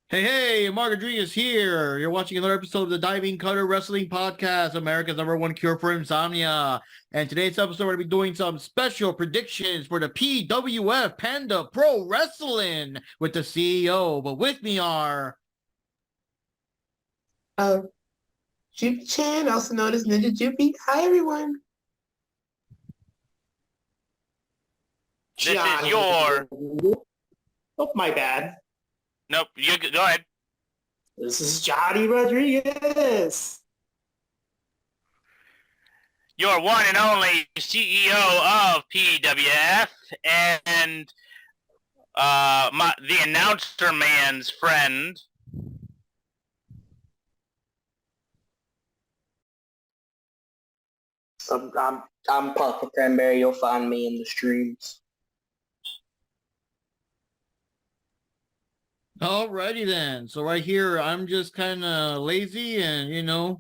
Hey, Mark Rodriguez here. You're watching another episode of the Diving Cutter Wrestling Podcast, America's #1 cure for insomnia. And today's episode, we're going to be doing some special predictions for the PWF Panda Pro Wrestling with the CEO. But with me are... Jupi Chan, also known as Ninja Jupi. Hi, everyone. This is your... Oh, my bad. Nope, you go ahead. This is Johnny Rodriguez. Your one and only CEO of PWF and the announcer man's friend. I'm Papa Cranberry. You'll find me in the streams. Alrighty then. So right here, I'm just kind of lazy and,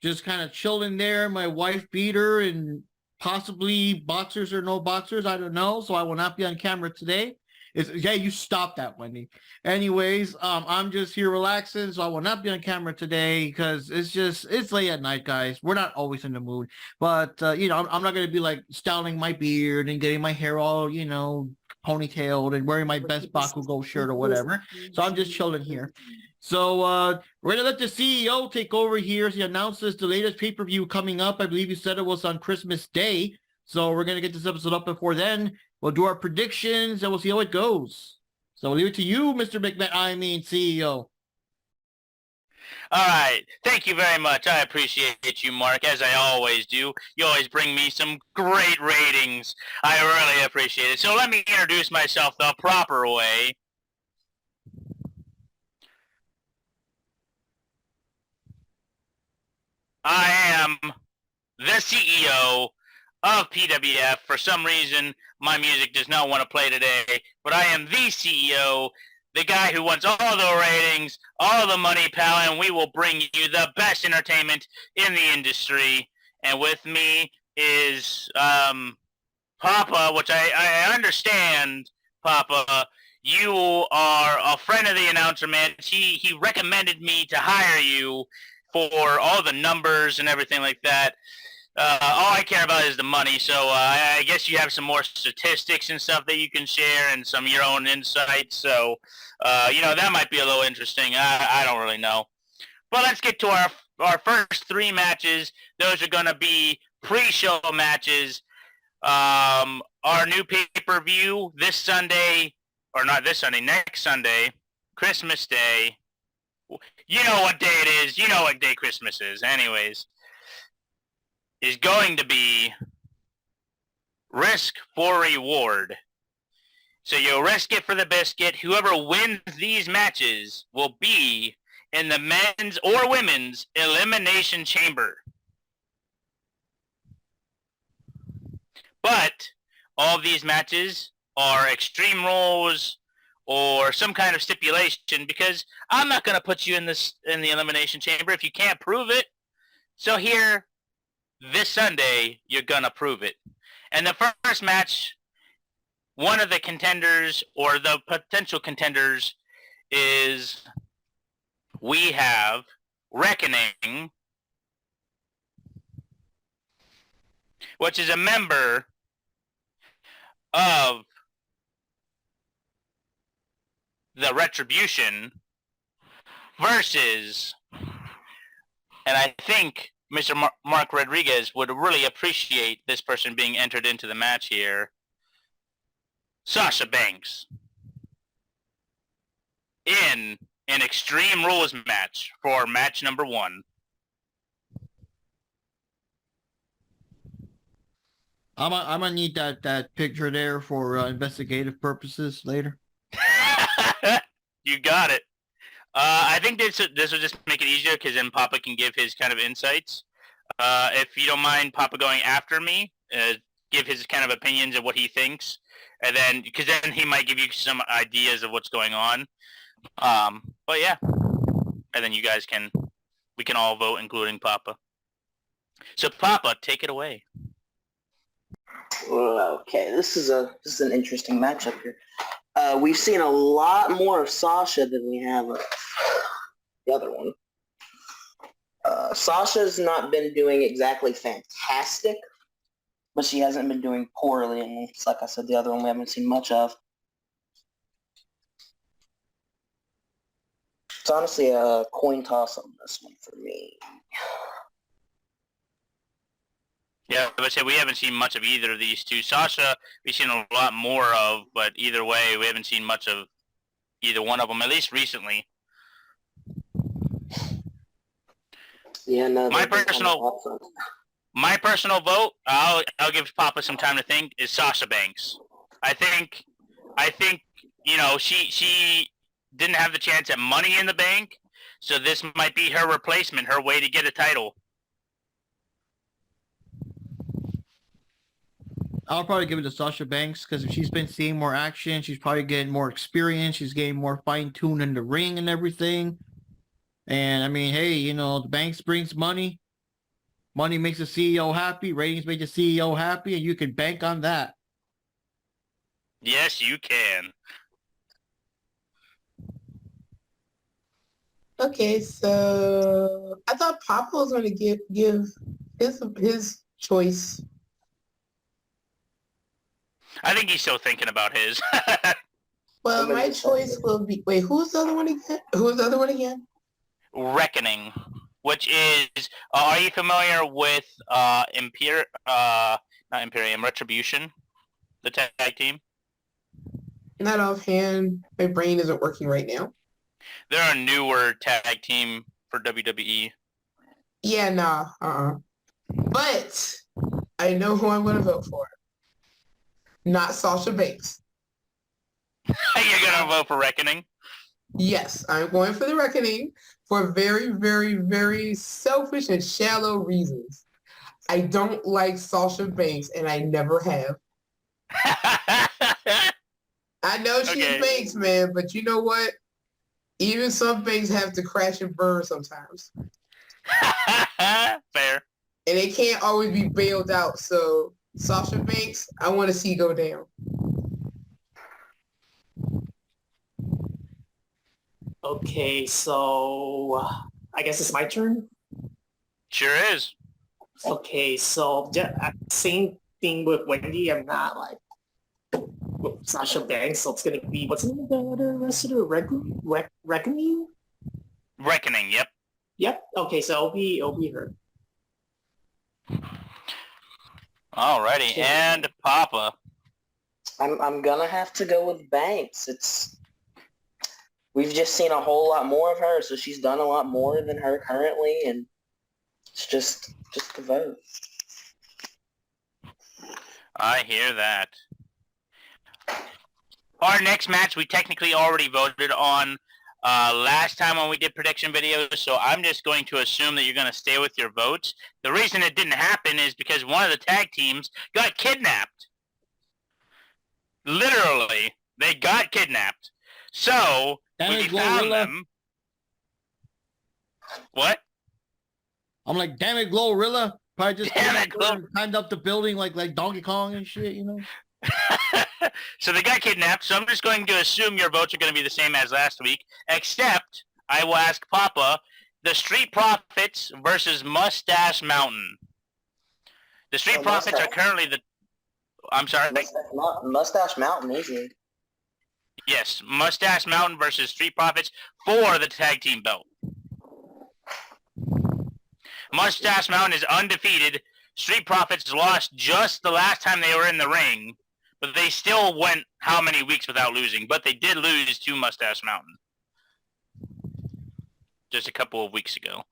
just kind of chilling there. My wife beater and possibly boxers or no boxers. I don't know. So I will not be on camera today. Yeah, you stop that, Wendy. Anyways, I'm just here relaxing. So I will not be on camera today because it's late at night, guys. We're not always in the mood. But, I'm not going to be like styling my beard and getting my hair all, ponytailed and wearing my best Bakugo shirt or whatever. So I'm just chilling here. So we're going to let the CEO take over here. He announces the latest pay-per-view coming up. I believe you said it was on Christmas Day. So we're going to get this episode up before then. We'll do our predictions and we'll see how it goes. So we'll leave it to you, Mr. CEO. All right. Thank you very much. I appreciate you, Mark, as I always do. You always bring me some great ratings. I really appreciate it. So let me introduce myself the proper way. I am the CEO of PWF. For some reason, my music does not want to play today, but I am the CEO, the guy who wants all the ratings, all the money, pal, and we will bring you the best entertainment in the industry. And with me is Papa, which I understand, Papa, you are a friend of the announcer man. He recommended me to hire you for all the numbers and everything like that. All I care about is the money, so I guess you have some more statistics and stuff that you can share and some of your own insights, so, that might be a little interesting. I don't really know. But let's get to our first three matches. Those are going to be pre-show matches. Our new pay-per-view this Sunday, or not this Sunday, next Sunday, Christmas Day. You know what day it is. You know what day Christmas is. Anyways, is going to be risk for reward. So you risk it for the biscuit. Whoever wins these matches will be in the men's or women's elimination chamber. But all of these matches are extreme rules or some kind of stipulation, because I'm not going to put you in the elimination chamber if you can't prove it. So here, this Sunday, you're going to prove it. And the first match, one of the contenders or the potential contenders is, we have Reckoning, which is a member of the Retribution, versus, and I think Mr. Mark Rodriguez would really appreciate this person being entered into the match here, Sasha Banks, in an Extreme Rules match for match number 1. I'm gonna need that picture there for investigative purposes later. You got it. I think this will just make it easier, because then Papa can give his kind of insights. If you don't mind Papa going after me, give his kind of opinions of what he thinks, and then, because then he might give you some ideas of what's going on. But yeah, and then we can all vote, including Papa. So Papa, take it away. Okay, this is an interesting matchup here. We've seen a lot more of Sasha than we have of the other one. Sasha's not been doing exactly fantastic, but she hasn't been doing poorly, and it's like I said, the other one we haven't seen much of. It's honestly a coin toss on this one for me. Yeah, but say we haven't seen much of either of these two. Sasha, we've seen a lot more of, but either way, we haven't seen much of either one of them, at least recently. Yeah, no. My personal vote, I'll give Papa some time to think, is Sasha Banks. I think, she didn't have the chance at Money in the Bank, so this might be her replacement, her way to get a title. I'll probably give it to Sasha Banks because if she's been seeing more action, she's probably getting more experience. She's getting more fine-tuned in the ring and everything. And I mean, hey, the Banks brings money. Money makes the CEO happy. Ratings make the CEO happy, and you can bank on that. Yes, you can. Okay, so I thought Papa was going to give his choice. I think he's still thinking about his. Well, my choice will be. Wait, who's the other one again? Who's the other one again? Reckoning, which is, are you familiar with not Imperium, Retribution, the tag team? Not offhand. My brain isn't working right now. They're a newer tag team for WWE. Yeah, nah. But I know who I'm going to vote for. Not Sasha Banks. You're going to vote for Reckoning? Yes, I'm going for the Reckoning for very, very, very selfish and shallow reasons. I don't like Sasha Banks, and I never have. I know she's Banks, man, but you know what? Even some Banks have to crash and burn sometimes. Fair. And they can't always be bailed out, so Sasha Banks, I want to see go down. Okay, so I guess it's my turn. Sure is. Okay, so same thing with Wendy. I'm not like Sasha Banks, so it's gonna be what's the name of the other wrestler? Reckoning. Reckoning. Yep. Yep. Okay, so it'll be her. Alrighty, Okay. and Papa. I'm gonna have to go with Banks. We've just seen a whole lot more of her, so she's done a lot more than her currently, and it's just the vote. I hear that. Our next match, we technically already voted on last time when we did prediction videos, so I'm just going to assume that you're going to stay with your votes. The reason it didn't happen is because one of the tag teams got kidnapped. Literally, they got kidnapped. So, Damn we it, found Glorilla. them. What? I'm like, damn it, Glorilla. Probably just Damn it, climbed up the building like Donkey Kong and shit, So they got kidnapped, so I'm just going to assume your votes are going to be the same as last week, except I will ask Papa, the Street Profits versus Mustache Mountain. The Street Profits are currently the... I'm sorry? Mustache Mountain, easy. Yes, Mustache Mountain versus Street Profits for the tag team belt. Mustache Mountain is undefeated. Street Profits lost just the last time they were in the ring, but they still went how many weeks without losing, but they did lose to Mustache Mountain just a couple of weeks ago.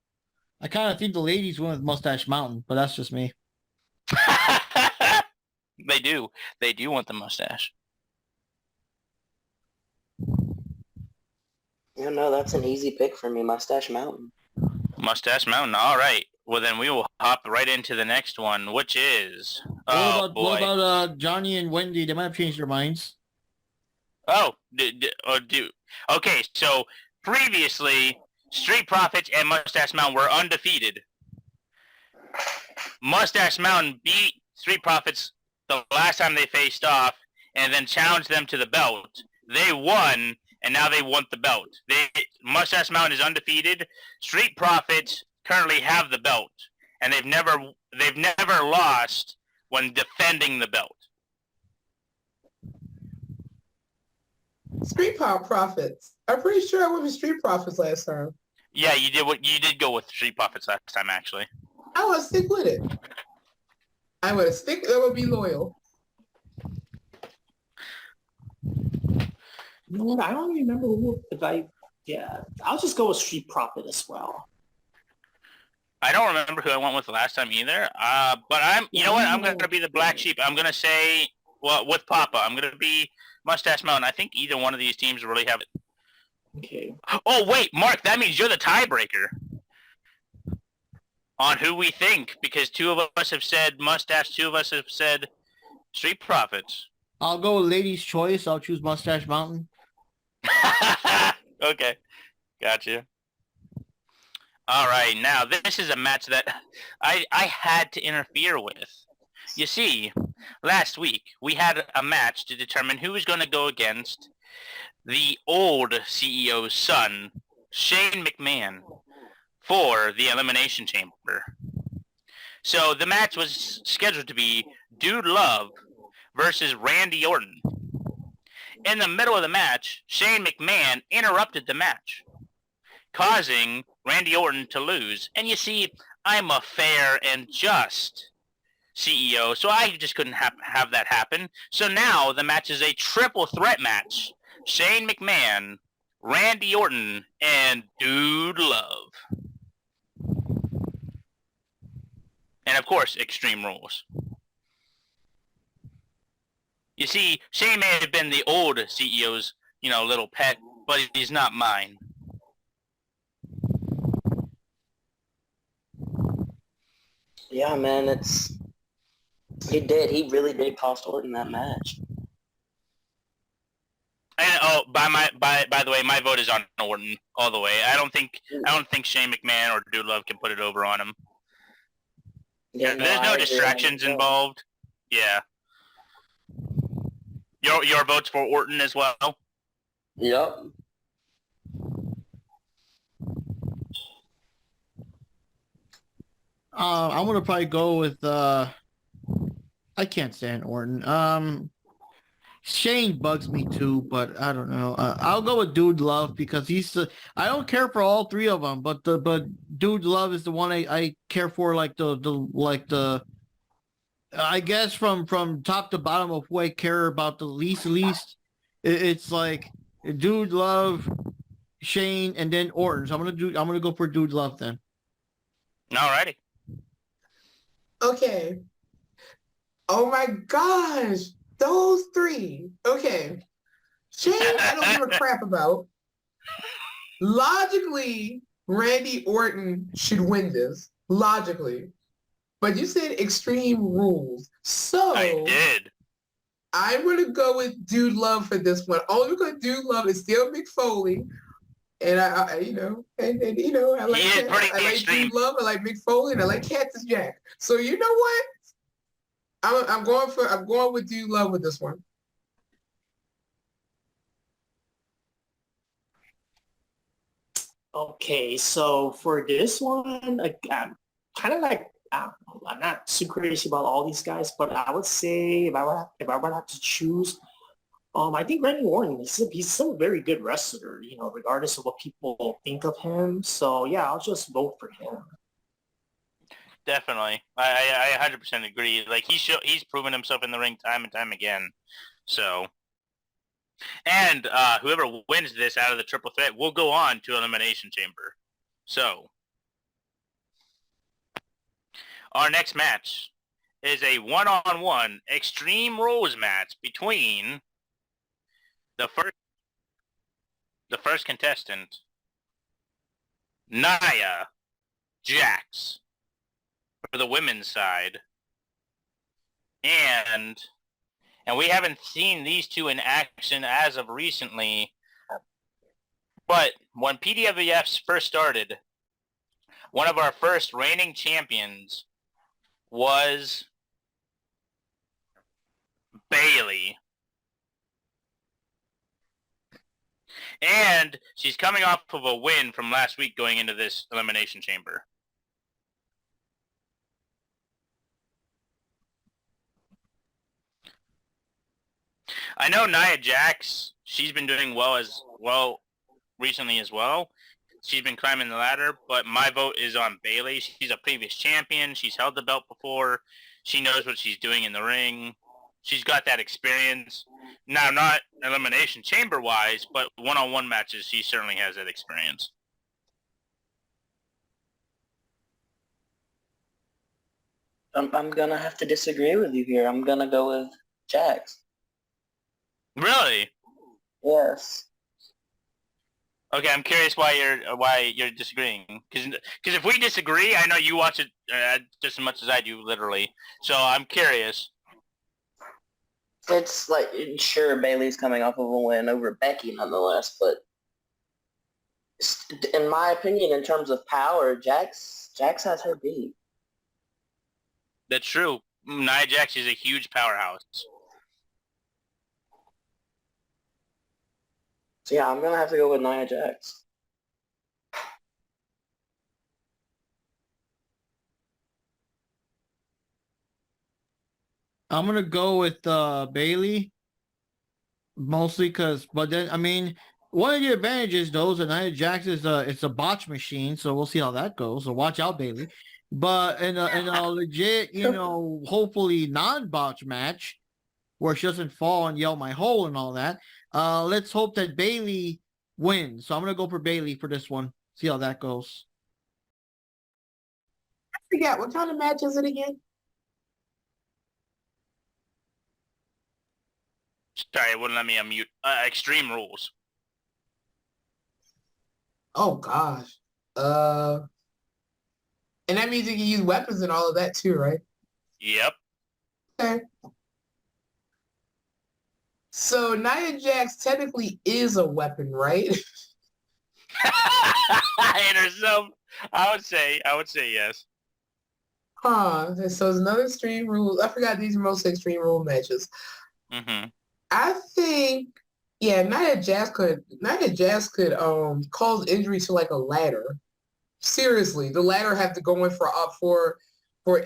I kind of think the ladies went with Mustache Mountain, but that's just me. They do. They do want the mustache. No, that's an easy pick for me, Mustache Mountain. Mustache Mountain. All right. Well, then we will hop right into the next one, which is... What about Johnny and Wendy? They might have changed their minds. Okay, so previously, Street Profits and Mustache Mountain were undefeated. Mustache Mountain beat Street Profits the last time they faced off and then challenged them to the belt. They won, and now they want the belt. Mustache Mountain is undefeated. Street Profits currently have the belt, and they've never lost when defending the belt. Street Profits. I'm pretty sure I went with Street Profits last time. Yeah, you did go with Street Profits last time, actually. I want to stick with it. I would be loyal. You know what? I don't remember I'll just go with Street Profit as well. I don't remember who I went with last time either. But you know what? I'm going to be the black sheep. I'm going to say, well, with Papa, I'm going to be Mustache Mountain. I think either one of these teams really have it. Okay. Oh, wait, Mark, that means you're the tiebreaker on who we think, because two of us have said Mustache, two of us have said Street Profits. I'll go with Lady's Choice. I'll choose Mustache Mountain. Okay, gotcha. All right, now this is a match that I had to interfere with. You see, last week we had a match to determine who was going to go against the old CEO's son, Shane McMahon, for the Elimination Chamber. So the match was scheduled to be Dude Love versus Randy Orton. In the middle of the match, Shane McMahon interrupted the match, causing Randy Orton to lose. And you see, I'm a fair and just CEO, so I just couldn't have that happen. So now the match is a triple threat match. Shane McMahon, Randy Orton, and Dude Love. And of course, Extreme Rules. You see, Shane may have been the old CEO's, little pet, but he's not mine. Yeah, man, he really did cost Orton that match. And by the way, my vote is on Orton all the way. I don't think Shane McMahon or Dude Love can put it over on him. Yeah, there's no distractions involved. Yeah. Your vote's for Orton as well? Yep. I'm gonna probably go with I can't stand Orton. Shane bugs me too, but I don't know. I'll go with Dude Love because I don't care for all three of them, but Dude Love is the one I care for, like the I guess from top to bottom of who I care about the least. It's like Dude Love, Shane, and then Orton. So I'm gonna go for Dude Love then. Alrighty. Okay. Oh my gosh. Those three. Okay. Shane, I don't give a crap about. Logically, Randy Orton should win this. Logically. But you said Extreme Rules. So I did. I'm going to go with Dude Love for this one. Only because Dude Love is still Mick Foley. And I like pretty I like extreme. Dude Love, I like Mick Foley, and I like Cactus Jack. So you know what? I'm going with Dude Love with this one. Okay, so for this one, I'm kind of like I'm not super crazy about all these guys, but I would say if I would have to choose, I think Randy Orton, he's still a very good wrestler, regardless of what people think of him. So yeah, I'll just vote for him. Definitely. I 100% agree. Like he's proven himself in the ring time and time again. So, and whoever wins this out of the triple threat will go on to Elimination Chamber. So, our next match is a one-on-one Extreme Rules match between the first contestant, Nia Jax, for the women's side, and we haven't seen these two in action as of recently, but when PWF first started, one of our first reigning champions was Bayley. And she's coming off of a win from last week going into this Elimination Chamber. I know Nia Jax, she's been doing well recently as well. She's been climbing the ladder, but my vote is on Bayley. She's a previous champion. She's held the belt before. She knows what she's doing in the ring. She's got that experience. Now, not Elimination Chamber-wise, but one-on-one matches, she certainly has that experience. I'm gonna have to disagree with you here. I'm gonna go with Jax. Really? Yes. Okay, I'm curious why you're disagreeing. Because if we disagree, I know you watch it just as much as I do, literally. So I'm curious. It's like, sure, Bailey's coming off of a win over Becky nonetheless, but in my opinion, in terms of power, Jax has her beat. That's true. Nia Jax is a huge powerhouse. So yeah, I'm gonna have to go with Nia Jax. I'm gonna go with Bailey, mostly but then I mean, one of the advantages though is that Nia Jax is it's a botch machine, so we'll see how that goes. So watch out, Bailey. But in a legit, hopefully non-botch match where she doesn't fall and yell my hole and all that, let's hope that Bailey wins. So I'm gonna go for Bailey for this one. See how that goes. I forgot, what kind of match is it again? Sorry, it wouldn't let me unmute. Extreme Rules. Oh gosh. And that means you can use weapons and all of that too, right? Yep. Okay. So Nia Jax technically is a weapon, right? And herself, I would say yes. Huh. So it's another Extreme Rules. I forgot these are mostly Extreme Rule matches. Mm-hmm. I think, yeah, Nia Jax could cause injury to like a ladder. Seriously, the ladder have to go in for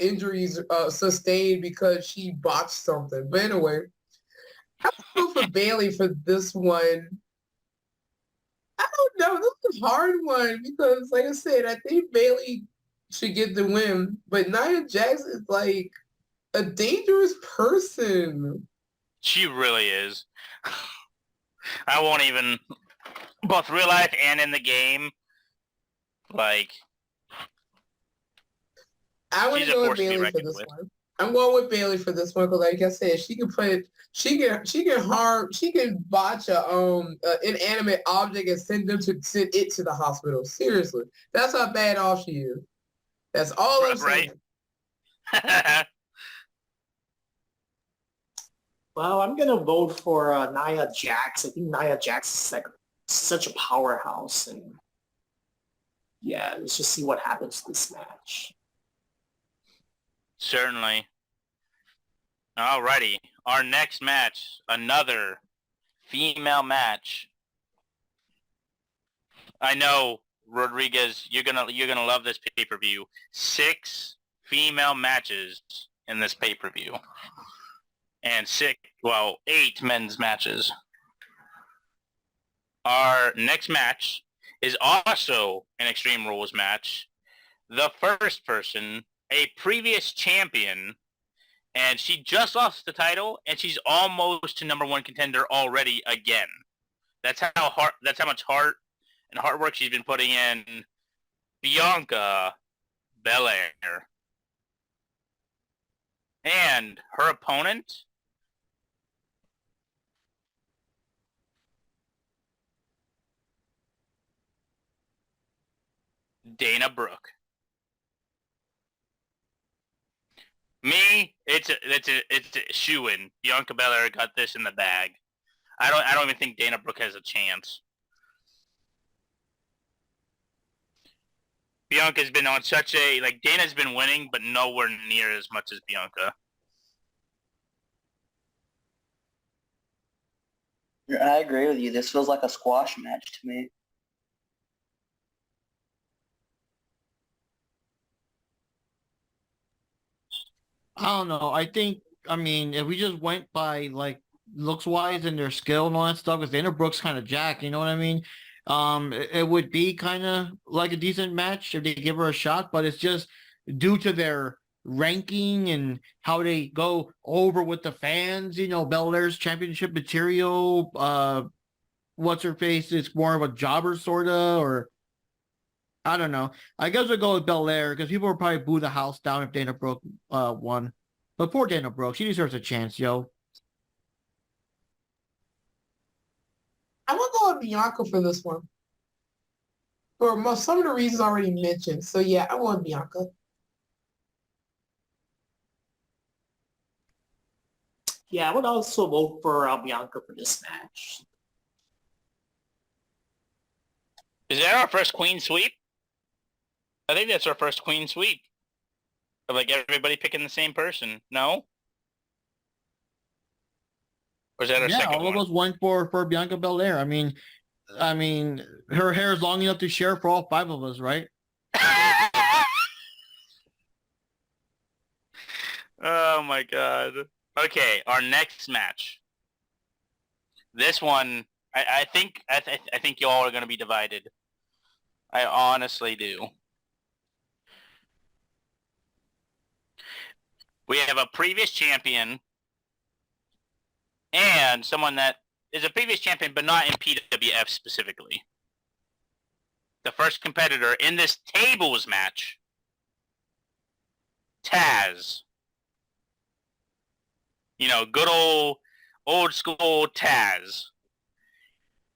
injuries sustained because she botched something. But anyway, I would go for Bailey for this one. I don't know. This is a hard one because, like I said, I think Bailey should get the win. But Nia Jax is like a dangerous person. She really is. I won't even, both real life and in the game, like, I want to go with Bailey for this one. I'm going with Bailey for this one because, like I said, she can botch a inanimate object and send it to the hospital. Seriously, that's how bad off she is. That's all I'm saying. Right. Well, I'm gonna vote for Nia Jax. I think Nia Jax is like such a powerhouse, and yeah, let's just see what happens this match. Certainly. Alrighty, our next match, another female match. I know, Rodriguez, you're gonna love this pay-per-view. 6 female matches in this pay-per-view. And 8 men's matches. Our next match is also an Extreme Rules match. The first person, a previous champion, and she just lost the title, and she's almost to #1 contender already again. That's how much heart and hard work she's been putting in. Bianca Belair. And her opponent, Dana Brooke. Me, it's a shoo-in. Bianca Belair got this in the bag. I don't even think Dana Brooke has a chance. Bianca's been on such a, like, Dana's been winning, but nowhere near as much as Bianca. I agree with you. This feels like a squash match to me. I don't know. I mean, if we just went by like looks wise and their skill and all that stuff, because Dana Brooks kind of jacked, you know what I mean? It would be kind of like a decent match if they give her a shot, but it's just due to their ranking and how they go over with the fans, you know, Belair's championship material, what's her face is more of a jobber sorta, or I don't know. I guess we'll go with Belair because people will probably boo the house down if Dana Brooke won. But poor Dana Brooke, she deserves a chance, yo. I'm gonna go with Bianca for this one. For some of the reasons already mentioned. So yeah, I want Bianca. Yeah, I would also vote for Bianca for this match. Is that our first queen sweep? I think that's our first queen sweep. Of like everybody picking the same person. No? Or is that our Yeah, second all of one? us went for Bianca Belair. I mean, her hair is long enough to share for all five of us, right? Oh my god. Okay, our next match. This one, I think y'all are gonna be divided. I honestly do. We have a previous champion and someone that is a previous champion, but not in PWF specifically. The first competitor in this tables match, Taz. You know, good old school Taz.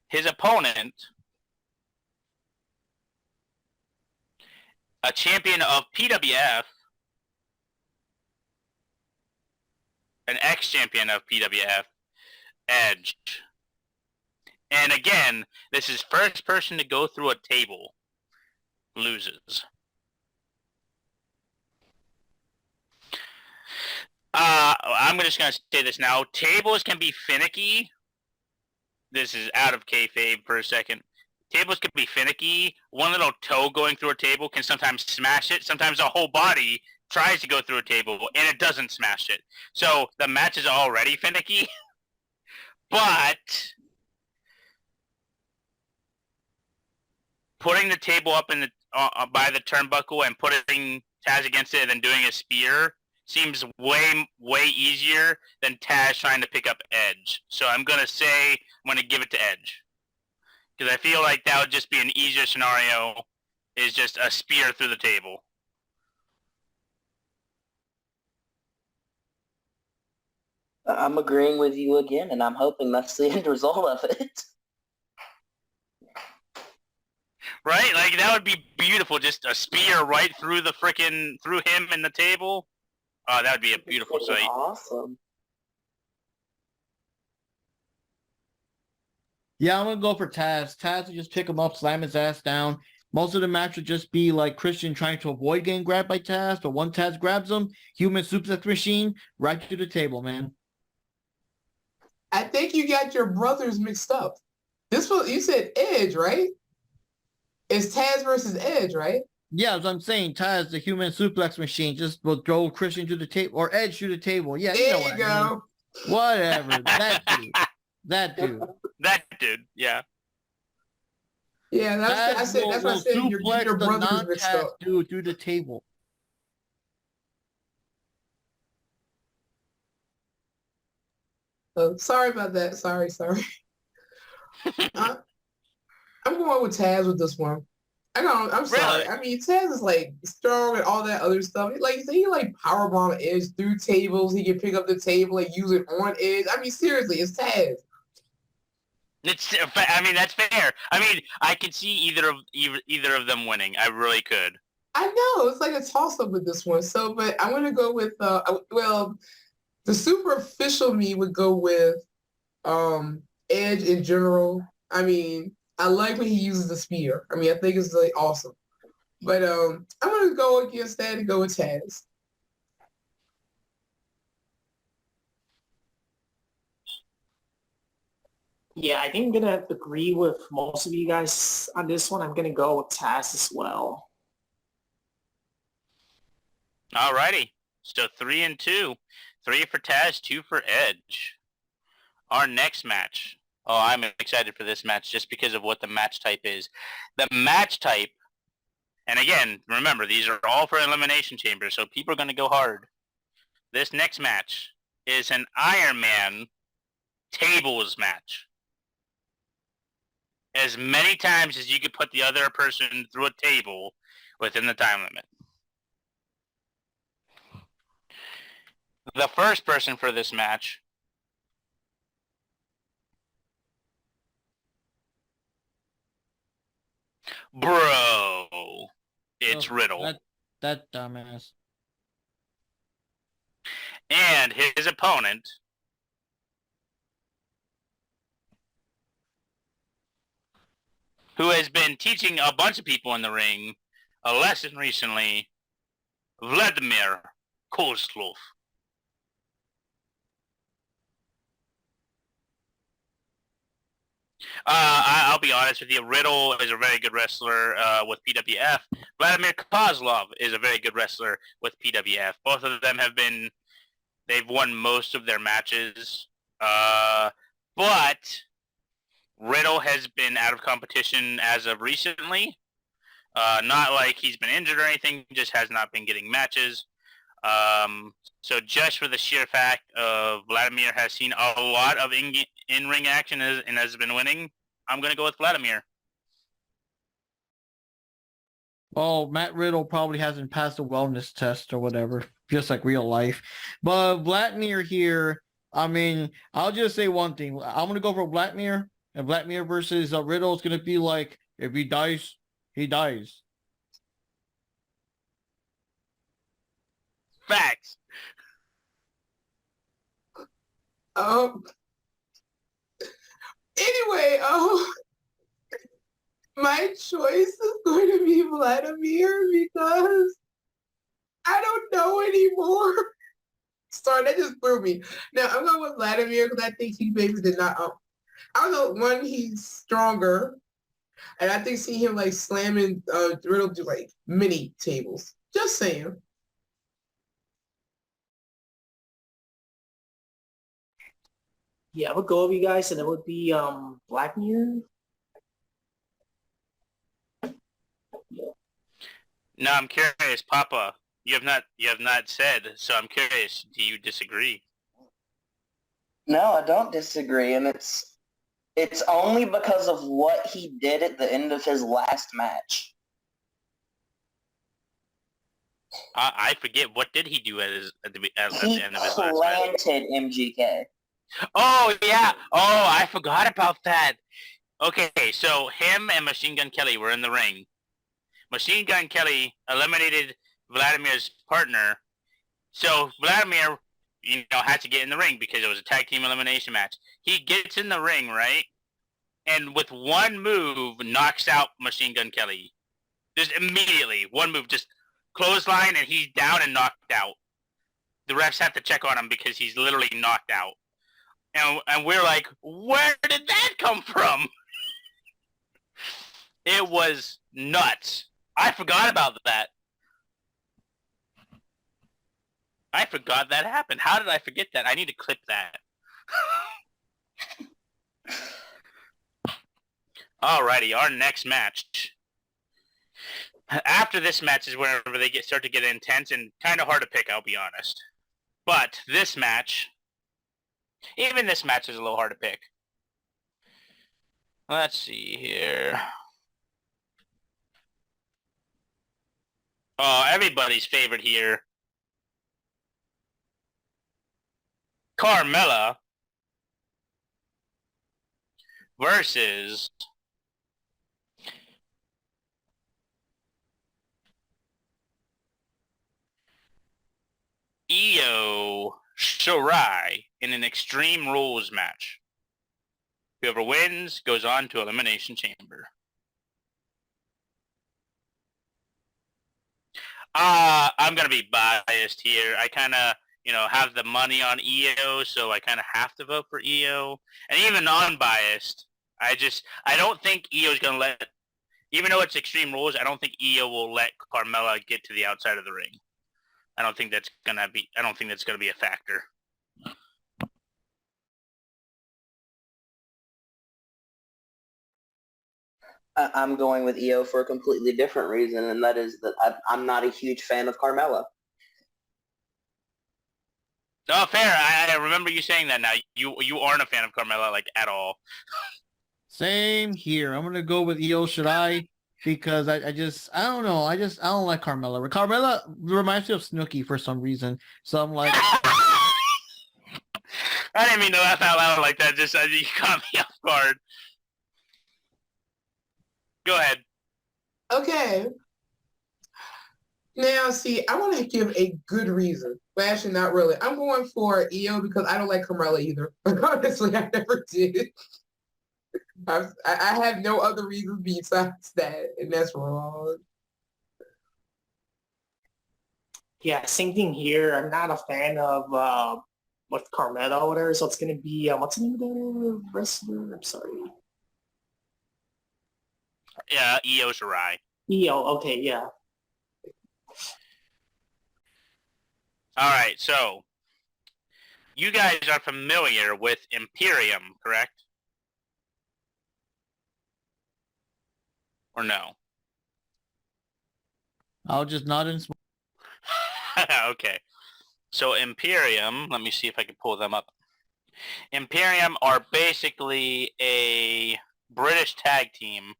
His opponent, a champion of PWF, an ex-champion of PWF, Edge. And again, this is first person to go through a table loses. I'm just going to say this now. Tables can be finicky. This is out of kayfabe for a second. Tables can be finicky. One little toe going through a table can sometimes smash it. Sometimes a whole body tries to go through a table and it doesn't smash it. So the match is already finicky. But putting the table up in the by the turnbuckle and putting Taz against it and then doing a spear seems way easier than Taz trying to pick up Edge. So I'm going to give it to Edge. Because I feel like that would just be an easier scenario, is just a spear through the table. I'm agreeing with you again, and I'm hoping that's the end result of it. Right? Like, that would be beautiful. Just a spear right through through him and the table. Oh, that would be a beautiful sight. Awesome. Yeah, I'm gonna go for Taz. Taz will just pick him up, slam his ass down. Most of the match would just be like Christian trying to avoid getting grabbed by Taz, but when Taz grabs him, human suplex machine right to the table, man. I think you got your brothers mixed up. This was, you said Edge, right? It's Taz versus Edge, right? Yeah, as I'm saying, Taz, the human suplex machine, just will throw Christian to the table or Edge to the table. Yeah, There you know you go. I mean. Whatever. That dude. That dude. That dude, yeah. Yeah, that's I said that's what I said. You're getting your brothers mixed up. Dude through the table. Sorry about that. Sorry. I'm going with Taz with this one. I'm sorry. Really? I mean, Taz is like strong and all that other stuff. Like you say, he like powerbomb Edge through tables. He can pick up the table and use it on Edge. I mean, seriously, it's Taz. I mean, that's fair. I mean, I could see either of them winning. I really could. I know it's like a toss up with this one. So, but I'm gonna go with well, the superficial me would go with Edge in general. I mean, I like when he uses the spear. I mean, I think it's really awesome. But I'm gonna go against that and go with Taz. Yeah, I think I'm gonna agree with most of you guys on this one. I'm gonna go with Taz as well. Alrighty. So 3 and 2. 3 for Taz, 2 for Edge. Our next match. Oh, I'm excited for this match just because of what the match type is. The match type, and again, remember, these are all for Elimination Chamber, so people are going to go hard. This next match is an Iron Man tables match. As many times as you could put the other person through a table within the time limit. The first person for this match bro, it's Oh, Riddle. That dumbass. And his opponent who has been teaching a bunch of people in the ring a lesson recently, Vladimir Kozlov. I'll be honest with you. Riddle is a very good wrestler with PWF. Vladimir Kozlov is a very good wrestler with PWF. Both of them they've won most of their matches. But Riddle has been out of competition as of recently. Not like he's been injured or anything, just has not been getting matches. So just for the sheer fact of Vladimir has seen a lot of in-ring action and has been winning, I'm going to go with Vladimir. Well, Matt Riddle probably hasn't passed a wellness test or whatever, just like real life. But Vladimir here, I mean, I'll just say one thing. I'm going to go for Vladimir, and Vladimir versus Riddle is going to be like, if he dies, he dies. Facts. Anyway, my choice is going to be Vladimir because I don't know anymore. Sorry, that just threw me. Now I'm going with Vladimir because I think he maybe did not. I don't know. One, he's stronger, and I think seeing him like slamming Riddle to like mini tables. Just saying. Yeah, I would go with you guys, and it would be Vladimir. No, I'm curious, Papa. You have not said, so I'm curious. Do you disagree? No, I don't disagree, and it's only because of what he did at the end of his last match. I forget, what did he do at the end of He his last match? planted MGK. Oh yeah. Oh, I forgot about that. Okay, so him and Machine Gun Kelly were in the ring. Machine Gun Kelly eliminated Vladimir's partner. So Vladimir, had to get in the ring because it was a tag team elimination match. He gets in the ring, right? And with one move, knocks out Machine Gun Kelly. Just immediately, one move, just clothesline, and he's down and knocked out. The refs have to check on him because he's literally knocked out. And we're like, where did that come from? It was nuts. I forgot about that. I forgot that happened. How did I forget that? I need to clip that. Alrighty, our next match. After this match is whenever they start to get intense and kind of hard to pick, I'll be honest. But this match, even this match is a little hard to pick. Let's see here. Oh, everybody's favorite here. Carmella versus Io Shirai in an Extreme Rules match. Whoever wins goes on to Elimination Chamber. I'm gonna be biased here. I kind of have the money on EO, so I kind of have to vote for EO. And even non-biased, I don't think EO is going to let, even though it's Extreme Rules, I don't think EO will let Carmella get to the outside of the ring. I don't think that's going to be a factor. I'm going with EO for a completely different reason, and that is that I'm not a huge fan of Carmella. Oh, fair. I remember you saying that now. You aren't a fan of Carmella, like, at all. Same here. I'm going to go with Io Shirai because I don't know. I don't like Carmella. Carmella reminds me of Snooki for some reason. So I'm like... I didn't mean to laugh out loud like that. Just you caught me off guard. Go ahead. Okay. Now, see, I want to give a good reason, but actually not really. I'm going for EO because I don't like Carmella either. Honestly, I never did. I have no other reasons besides that, and that's wrong. Yeah, same thing here. I'm not a fan of what Carmella or whatever, so it's gonna be what's the name of the wrestler? I'm sorry. Yeah, Io Shirai. EO, okay, yeah. All right, so you guys are familiar with Imperium, correct? Or no? I'll just nod and smile. Okay. So Imperium, let me see if I can pull them up. Imperium are basically a British tag team.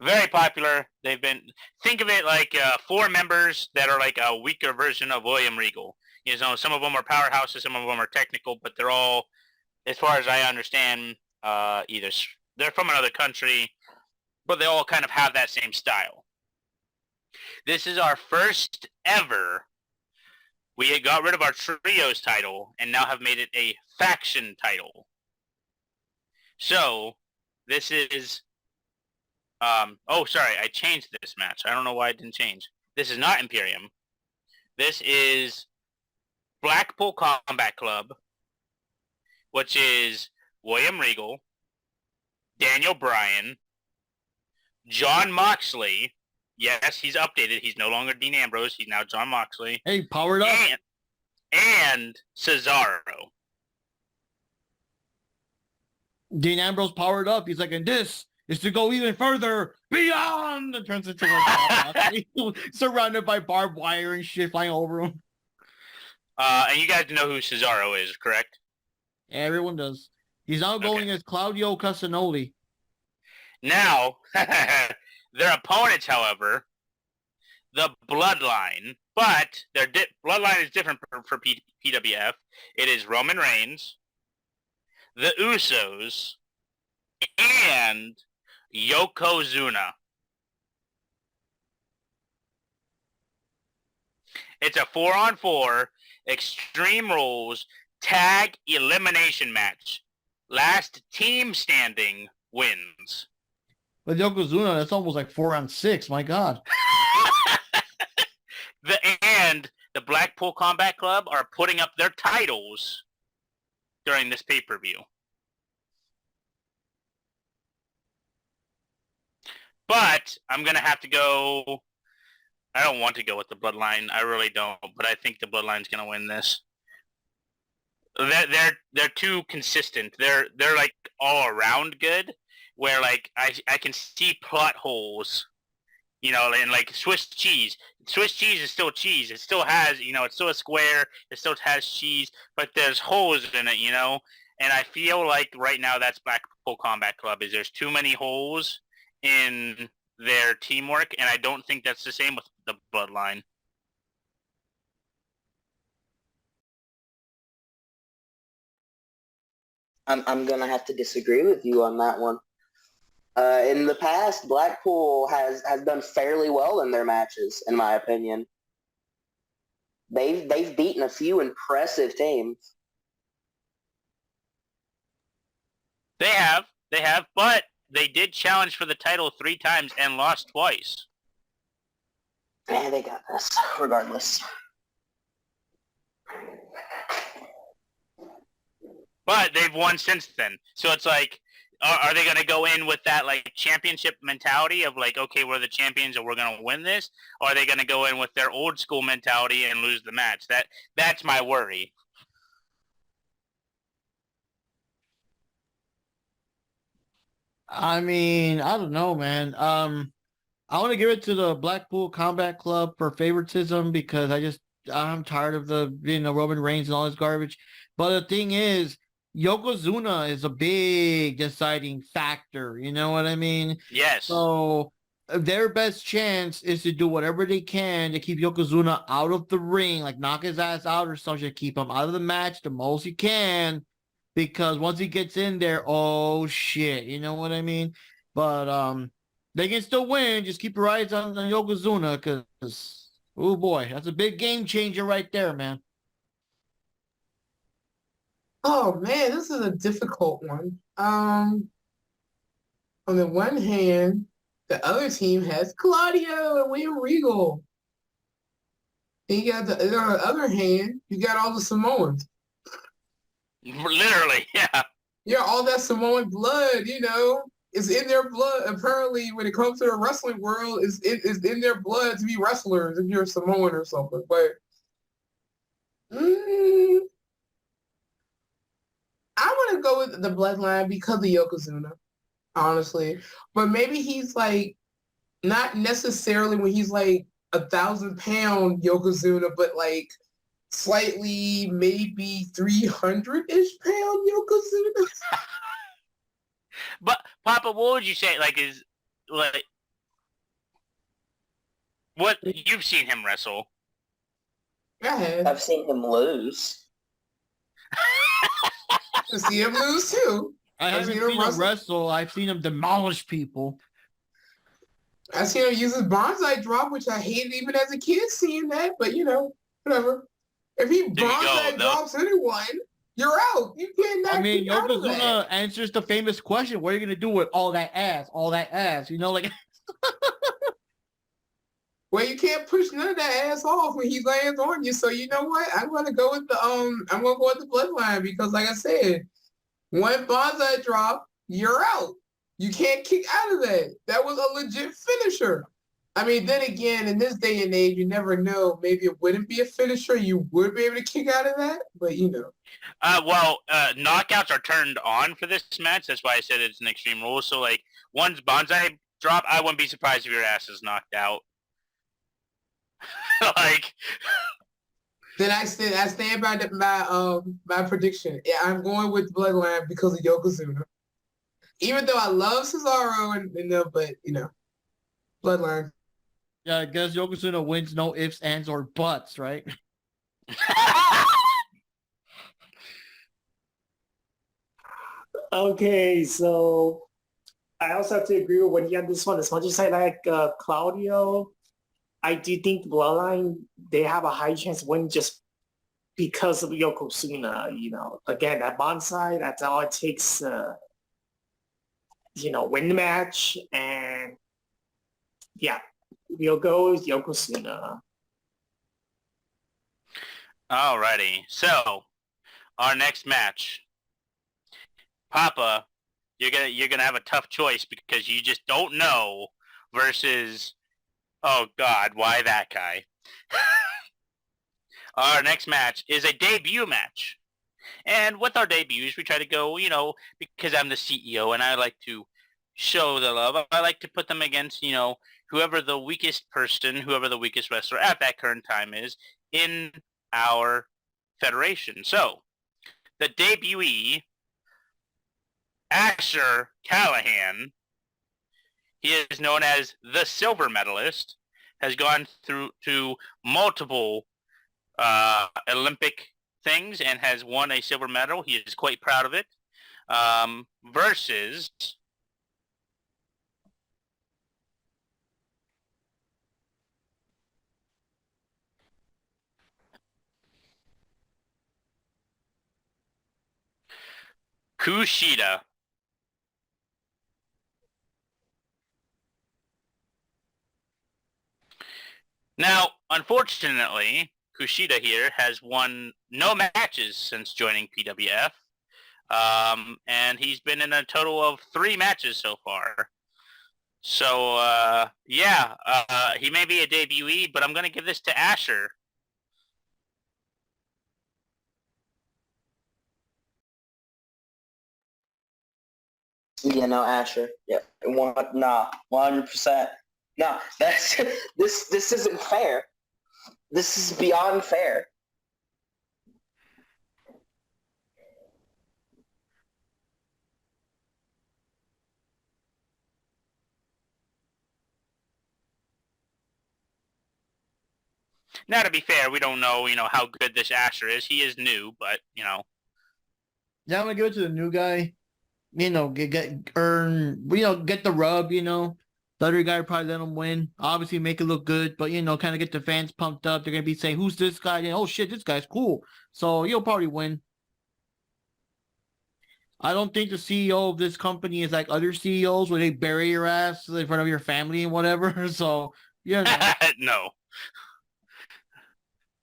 Very popular. Think of it like 4 members that are like a weaker version of William Regal. Some of them are powerhouses, some of them are technical, but they're all, as far as I understand, either they're from another country, but they all kind of have that same style. This is our first ever. We had got rid of our trios title and now have made it a faction title. So this is sorry, I changed this match. I don't know why it didn't change. This is not Imperium. This is Blackpool Combat Club, which is William Regal, Daniel Bryan, John Moxley. Yes, he's updated. He's no longer Dean Ambrose. He's now John Moxley. Hey, powered up. And Cesaro. Dean Ambrose powered up. He's like, and this is to go even further beyond. It turns into like surrounded by barbed wire and shit flying over him. And you guys know who Cesaro is, correct? Yeah, everyone does. He's now going as Claudio Castagnoli. Now, their opponents, however, the Bloodline, but their Bloodline is different for PWF. It is Roman Reigns, the Usos, and Yokozuna. It's a 4-on-4 Extreme Rules tag elimination match. Last team standing wins. But Yokozuna, that's almost like 4-on-6. My God. And the Blackpool Combat Club are putting up their titles during this pay-per-view. But I'm going to have to go... I don't want to go with the Bloodline. I really don't. But I think the Bloodline's going to win this. They're too consistent. They're like all around good. Where like I can see plot holes, and like Swiss cheese. Swiss cheese is still cheese. It still has, it's still a square. It still has cheese, but there's holes in it, And I feel like right now that's Blackpool Combat Club. There's too many holes in their teamwork, and I don't think that's the same with the Bloodline. I'm gonna have to disagree with you on that one. In the past, Blackpool has done fairly well in their matches, in my opinion. They've beaten a few impressive teams. They have, but they did challenge for the title 3 times and lost twice. Yeah, they got this, regardless. But they've won since then. So it's like, are they going to go in with that like championship mentality of like, okay, we're the champions and we're going to win this? Or are they going to go in with their old school mentality and lose the match? That's my worry. I mean, I don't know, man. I want to give it to the Blackpool Combat Club for favoritism because I'm tired of the Roman Reigns and all this garbage. But the thing is, Yokozuna is a big deciding factor. You know what I mean? Yes. So their best chance is to do whatever they can to keep Yokozuna out of the ring, like knock his ass out or something, to keep him out of the match the most you can. Because once he gets in there, oh shit, you know what I mean? But they can still win. Just keep your eyes on Yokozuna, because oh boy, that's a big game changer right there, man. Oh man, this is a difficult one. On the one hand, the other team has Claudio and William Regal. And you got on the other hand, you got all the Samoans. Literally, yeah. Yeah, all that Samoan blood, is in their blood. Apparently, when it comes to the wrestling world, is in their blood to be wrestlers if you're a Samoan or something. But I want to go with the bloodline because of Yokozuna, honestly. But maybe he's like not necessarily when he's like 1,000-pound Yokozuna, but like slightly maybe 300-ish pound Yokozuna. But Papa, what would you say? Like, is like what you've seen him wrestle? I have. I've seen him lose. To see him lose too. I haven't seen him wrestle. I've seen him demolish people. I seen him use his bonsai drop, which I hated even as a kid seeing that. But whatever. If he bonsai drops anyone, you're out. You can't. I mean, Yokozuna answers the famous question: what are you gonna do with all that ass? All that ass, like. Well, you can't push none of that ass off when he lands on you. So you know what? I'm gonna go with the bloodline because, like I said, one bonsai drop, you're out. You can't kick out of that. That was a legit finisher. I mean, then again, in this day and age, you never know. Maybe it wouldn't be a finisher. You would be able to kick out of that, but knockouts are turned on for this match. That's why I said it's an extreme rule. So, like, one's bonsai drop, I wouldn't be surprised if your ass is knocked out. Like, then I stand by my prediction. Yeah, I'm going with Bloodline because of Yokozuna. Even though I love Cesaro but Bloodline. Yeah, I guess Yokozuna wins no ifs, ands, or buts, right? Okay, so I also have to agree with Wendy on this one. As much as I like Claudio, I do think the Bloodline, they have a high chance of winning just because of Yokozuna. Again, that bonsai, that's all it takes win the match. And yeah, we'll go with Yokozuna. Alrighty, so our next match, Papa, you're gonna have a tough choice because you just don't know versus, oh God, why that guy? Our next match is a debut match. And with our debuts, we try to go, because I'm the CEO and I like to show the love, I like to put them against, whoever the weakest person, whoever the weakest wrestler at that current time is in our federation. So, the debutee, Asher Callahan, he is known as the silver medalist, has gone through to multiple Olympic things and has won a silver medal. He is quite proud of it. Versus Kushida. Now, unfortunately, Kushida here has won no matches since joining PWF. And he's been in a total of 3 matches so far. So, yeah, he may be a debutee, but I'm going to give this to Asher. Yeah, no, Asher. Yeah, 100%. No, that's this isn't fair. This is beyond fair. Now, to be fair, we don't know, how good this Asher is. He is new, but, Yeah, I'm gonna give it to the new guy. Get the rub. The other guy probably let him win. Obviously, make it look good, but kind of get the fans pumped up. They're gonna be saying, "Who's this guy?" And, oh shit, this guy's cool. So he'll probably win. I don't think the CEO of this company is like other CEOs where they bury your ass in front of your family and whatever. So no.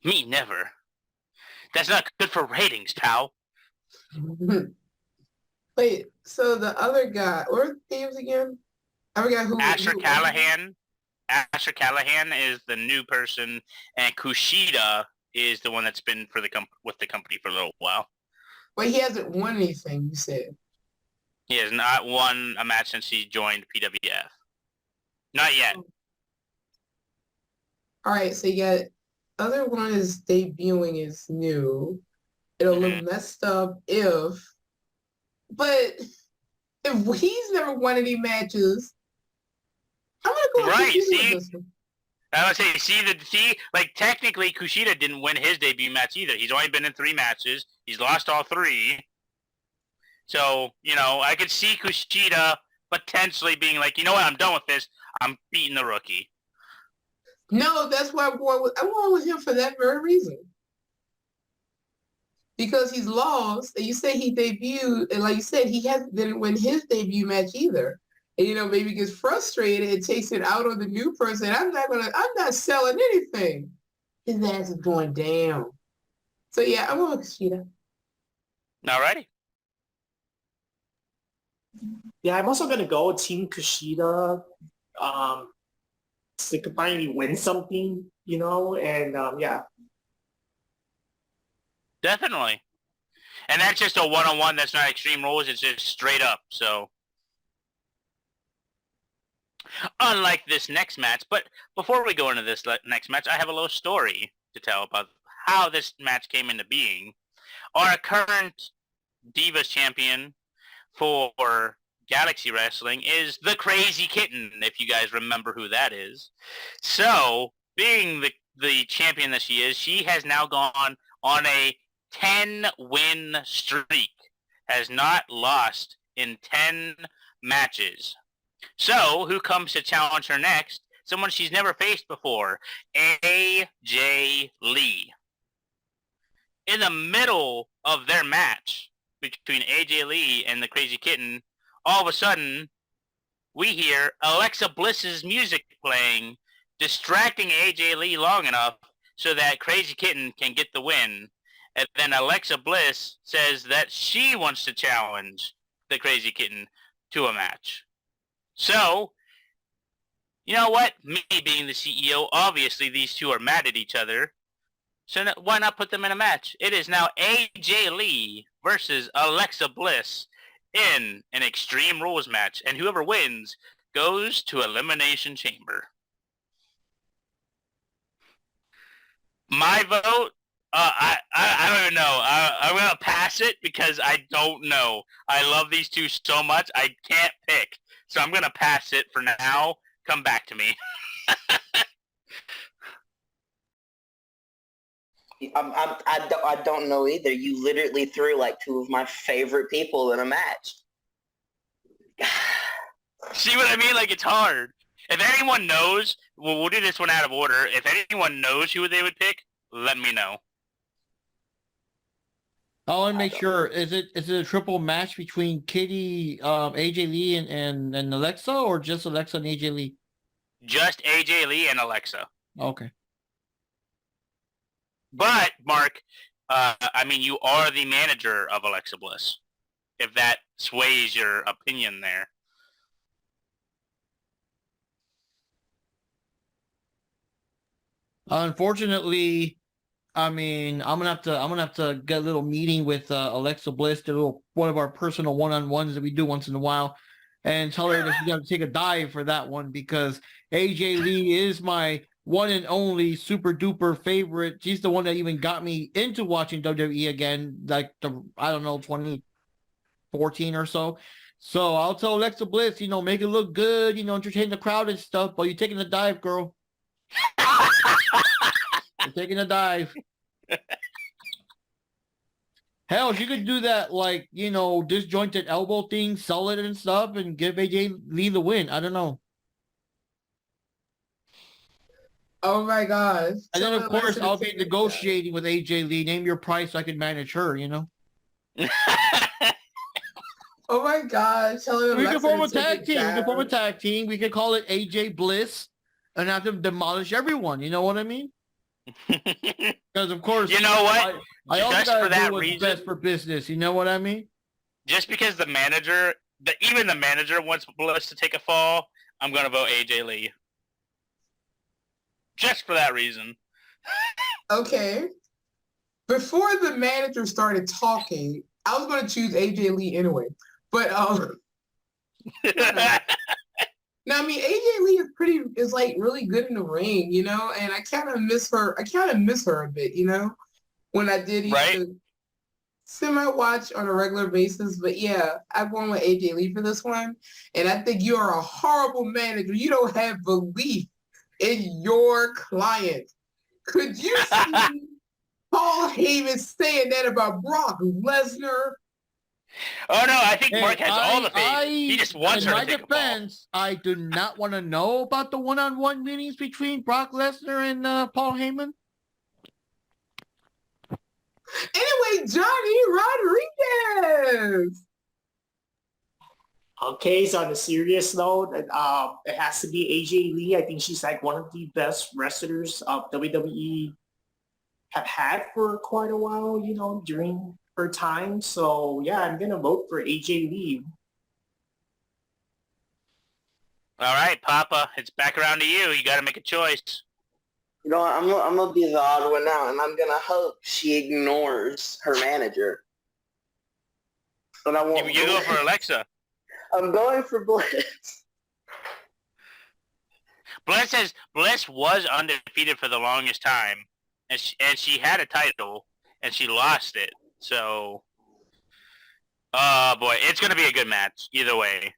Me never. That's not good for ratings, pal. Wait, so the other guy, what are the names again? I forgot who. Asher Callahan. Asher Callahan is the new person, and Kushida is the one that's been with the company for a little while. But he hasn't won anything, you said. He has not won a match since he joined PWF. Not yet. All right, so you got other one is debuting is new. It'll look messed up but if he's never won any matches, I'm gonna go right. with See, this one. I would say, like technically Kushida didn't win his debut match either. He's only been in 3 matches. He's lost all 3. So, I could see Kushida potentially being like, you know what, I'm done with this. I'm beating the rookie. No, that's why I'm going with him for that very reason. Because he's lost, and you say he debuted, and like you said, he didn't win his debut match either. And maybe gets frustrated and takes it out on the new person. I'm not selling anything. His ass is going down. So yeah, I'm going with Kushida. Alrighty. Yeah, I'm also gonna go Team Kushida. So they could finally win something, and yeah. Definitely. And that's just a one-on-one. That's not Extreme Rules. It's just straight up. So, unlike this next match, but before we go into this next match, I have a little story to tell about how this match came into being. Our current Divas champion for Galaxy Wrestling is the Crazy Kitten, if you guys remember who that is. So, being the champion that she is, she has now gone on a 10-win streak, has not lost in 10 matches. So, who comes to challenge her next? Someone she's never faced before, AJ Lee. In the middle of their match between AJ Lee and the Crazy Kitten, all of a sudden, we hear Alexa Bliss's music playing, distracting AJ Lee long enough so that Crazy Kitten can get the win. And then Alexa Bliss says that she wants to challenge the Crazy Kitten to a match. So, you know what? Me being the CEO, obviously these two are mad at each other. So why not put them in a match? It is now AJ Lee versus Alexa Bliss in an Extreme Rules match. And whoever wins goes to Elimination Chamber. My vote, I don't even know. I'm going to pass it because I don't know. I love these two so much, I can't pick. So I'm going to pass it for now. Come back to me. I don't know either. You literally threw like 2 of my favorite people in a match. See what I mean? Like, it's hard. If anyone knows, we'll do this one out of order. If anyone knows who they would pick, let me know. I want to make sure, is it a triple match between Kitty, AJ Lee and Alexa, or just Alexa and AJ Lee? Just AJ Lee and Alexa. Okay. But, Mark, I mean, you are the manager of Alexa Bliss. if that sways your opinion there. Unfortunately, I mean, I'm gonna have to get a little meeting with Alexa Bliss, one of our personal one-on-ones that we do once in a while, and tell her that she's got to take a dive for that one because AJ Lee is my one and only super duper favorite. She's the one that even got me into watching WWE again, like I don't know, 2014 or so. So I'll tell Alexa Bliss, make it look good, entertain the crowd and stuff, but you're taking a dive, girl. You're taking a dive. Hell, she could do that, like, disjointed elbow thing, sell it and stuff, and give AJ Lee the win. I don't know. Oh my gosh. And then, of course, I'll be negotiating with AJ Lee. Name your price so I can manage her, Oh my gosh. We can form a tag team. We can form a tag team. We could call it AJ Bliss and have them demolish everyone. You know what I mean? Because, of course, you know what? I always just for gotta that do what's reason, best for business. You know what I mean? Just because even the manager wants Bliss to take a fall, I'm going to vote AJ Lee. Just for that reason. Okay. Before the manager started talking, I was going to choose AJ Lee anyway. But, now, I mean, AJ Lee is like really good in the ring, and I kind of miss her. I kind of miss her a bit, when I did used to semi-watch on a regular basis. But yeah, I'm going with AJ Lee for this one. And I think you are a horrible manager. You don't have belief in your client. Could you see Paul Heyman saying that about Brock Lesnar? Oh no, I think Mark has all the faith. He just wants her to take a fall. I do not want to know about the one-on-one meetings between Brock Lesnar and Paul Heyman. Anyway, Johnny Rodriguez. Okay, so on a serious note, it has to be AJ Lee. I think she's like one of the best wrestlers WWE have had for quite a while, during her time. So yeah, I'm gonna vote for AJ Lee. All right, Papa, it's back around to you. You got to make a choice. You know what, I'm gonna be the odd one out, and I'm gonna hope she ignores her manager. And I won't. You go for Alexa. I'm going for Bliss. Bliss was undefeated for the longest time, and she had a title, and she lost it. So, oh boy, it's gonna be a good match either way.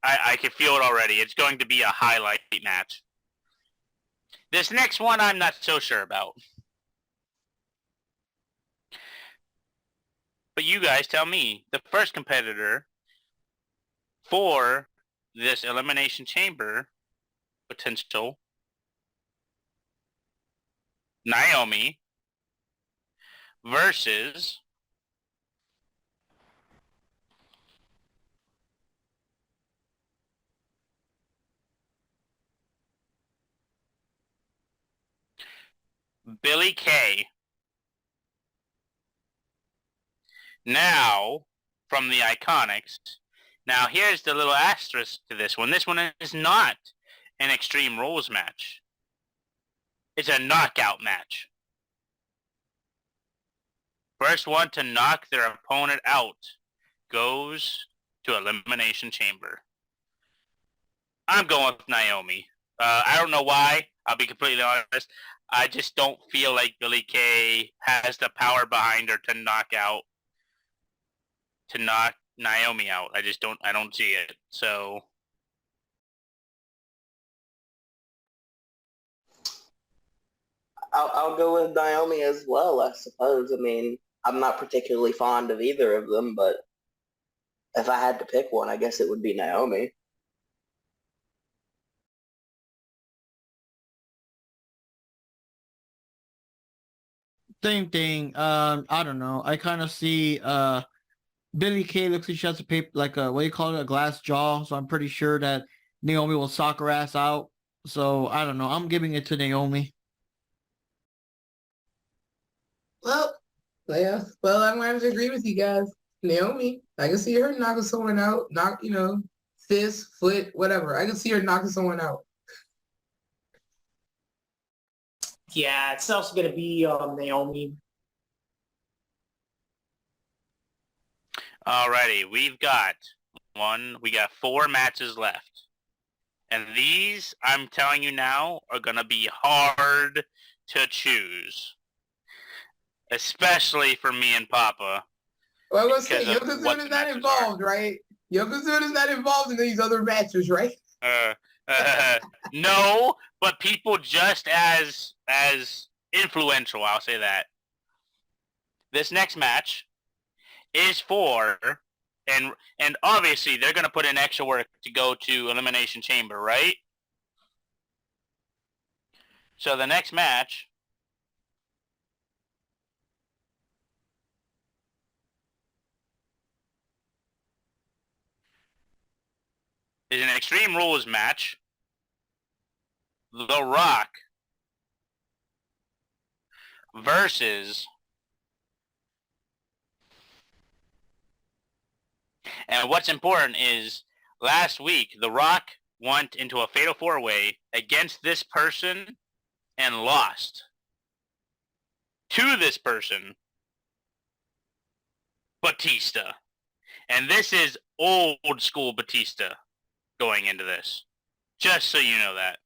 I can feel it already. It's going to be a highlight match. This next one, I'm not so sure about. But you guys tell me. The first competitor for this Elimination Chamber potential, Naomi versus Billie Kay. Now, from the Iconics. Now, here's the little asterisk to this one. This one is not an Extreme Rules match. It's a knockout match. First one to knock their opponent out goes to Elimination Chamber. I'm going with Naomi. I don't know why. I'll be completely honest. I just don't feel like Billie Kay has the power behind her to knock Naomi out. I don't see it. So I'll go with Naomi as well, I suppose. I mean, I'm not particularly fond of either of them, but if I had to pick one, I guess it would be Naomi. Same thing. I don't know. I kind of see Billie Kay looks like she has a paper, like a, what do you call it, a glass jaw. So I'm pretty sure that Naomi will sock her ass out. So I don't know. I'm giving it to Naomi. Well, yeah. Well, I'm going to agree with you guys. Naomi. I can see her knocking someone out. Fist, foot, whatever. I can see her knocking someone out. Yeah, it's also gonna be Naomi. Alrighty, we got 4 matches left. And these, I'm telling you now, are gonna be hard to choose. Especially for me and Papa. Well, I'm gonna say Because of what Yokozuna is the not matches involved, right? Yokozuna is not involved in these other matches, right? No, but people just as influential, I'll say that. This next match is for, and obviously they're gonna put in extra work to go to Elimination Chamber, right? So the next match is an Extreme Rules match. The Rock versus, and what's important is last week The Rock went into a fatal 4-way against this person and lost to this person, Batista. And this is old school Batista going into this. Just so you know that.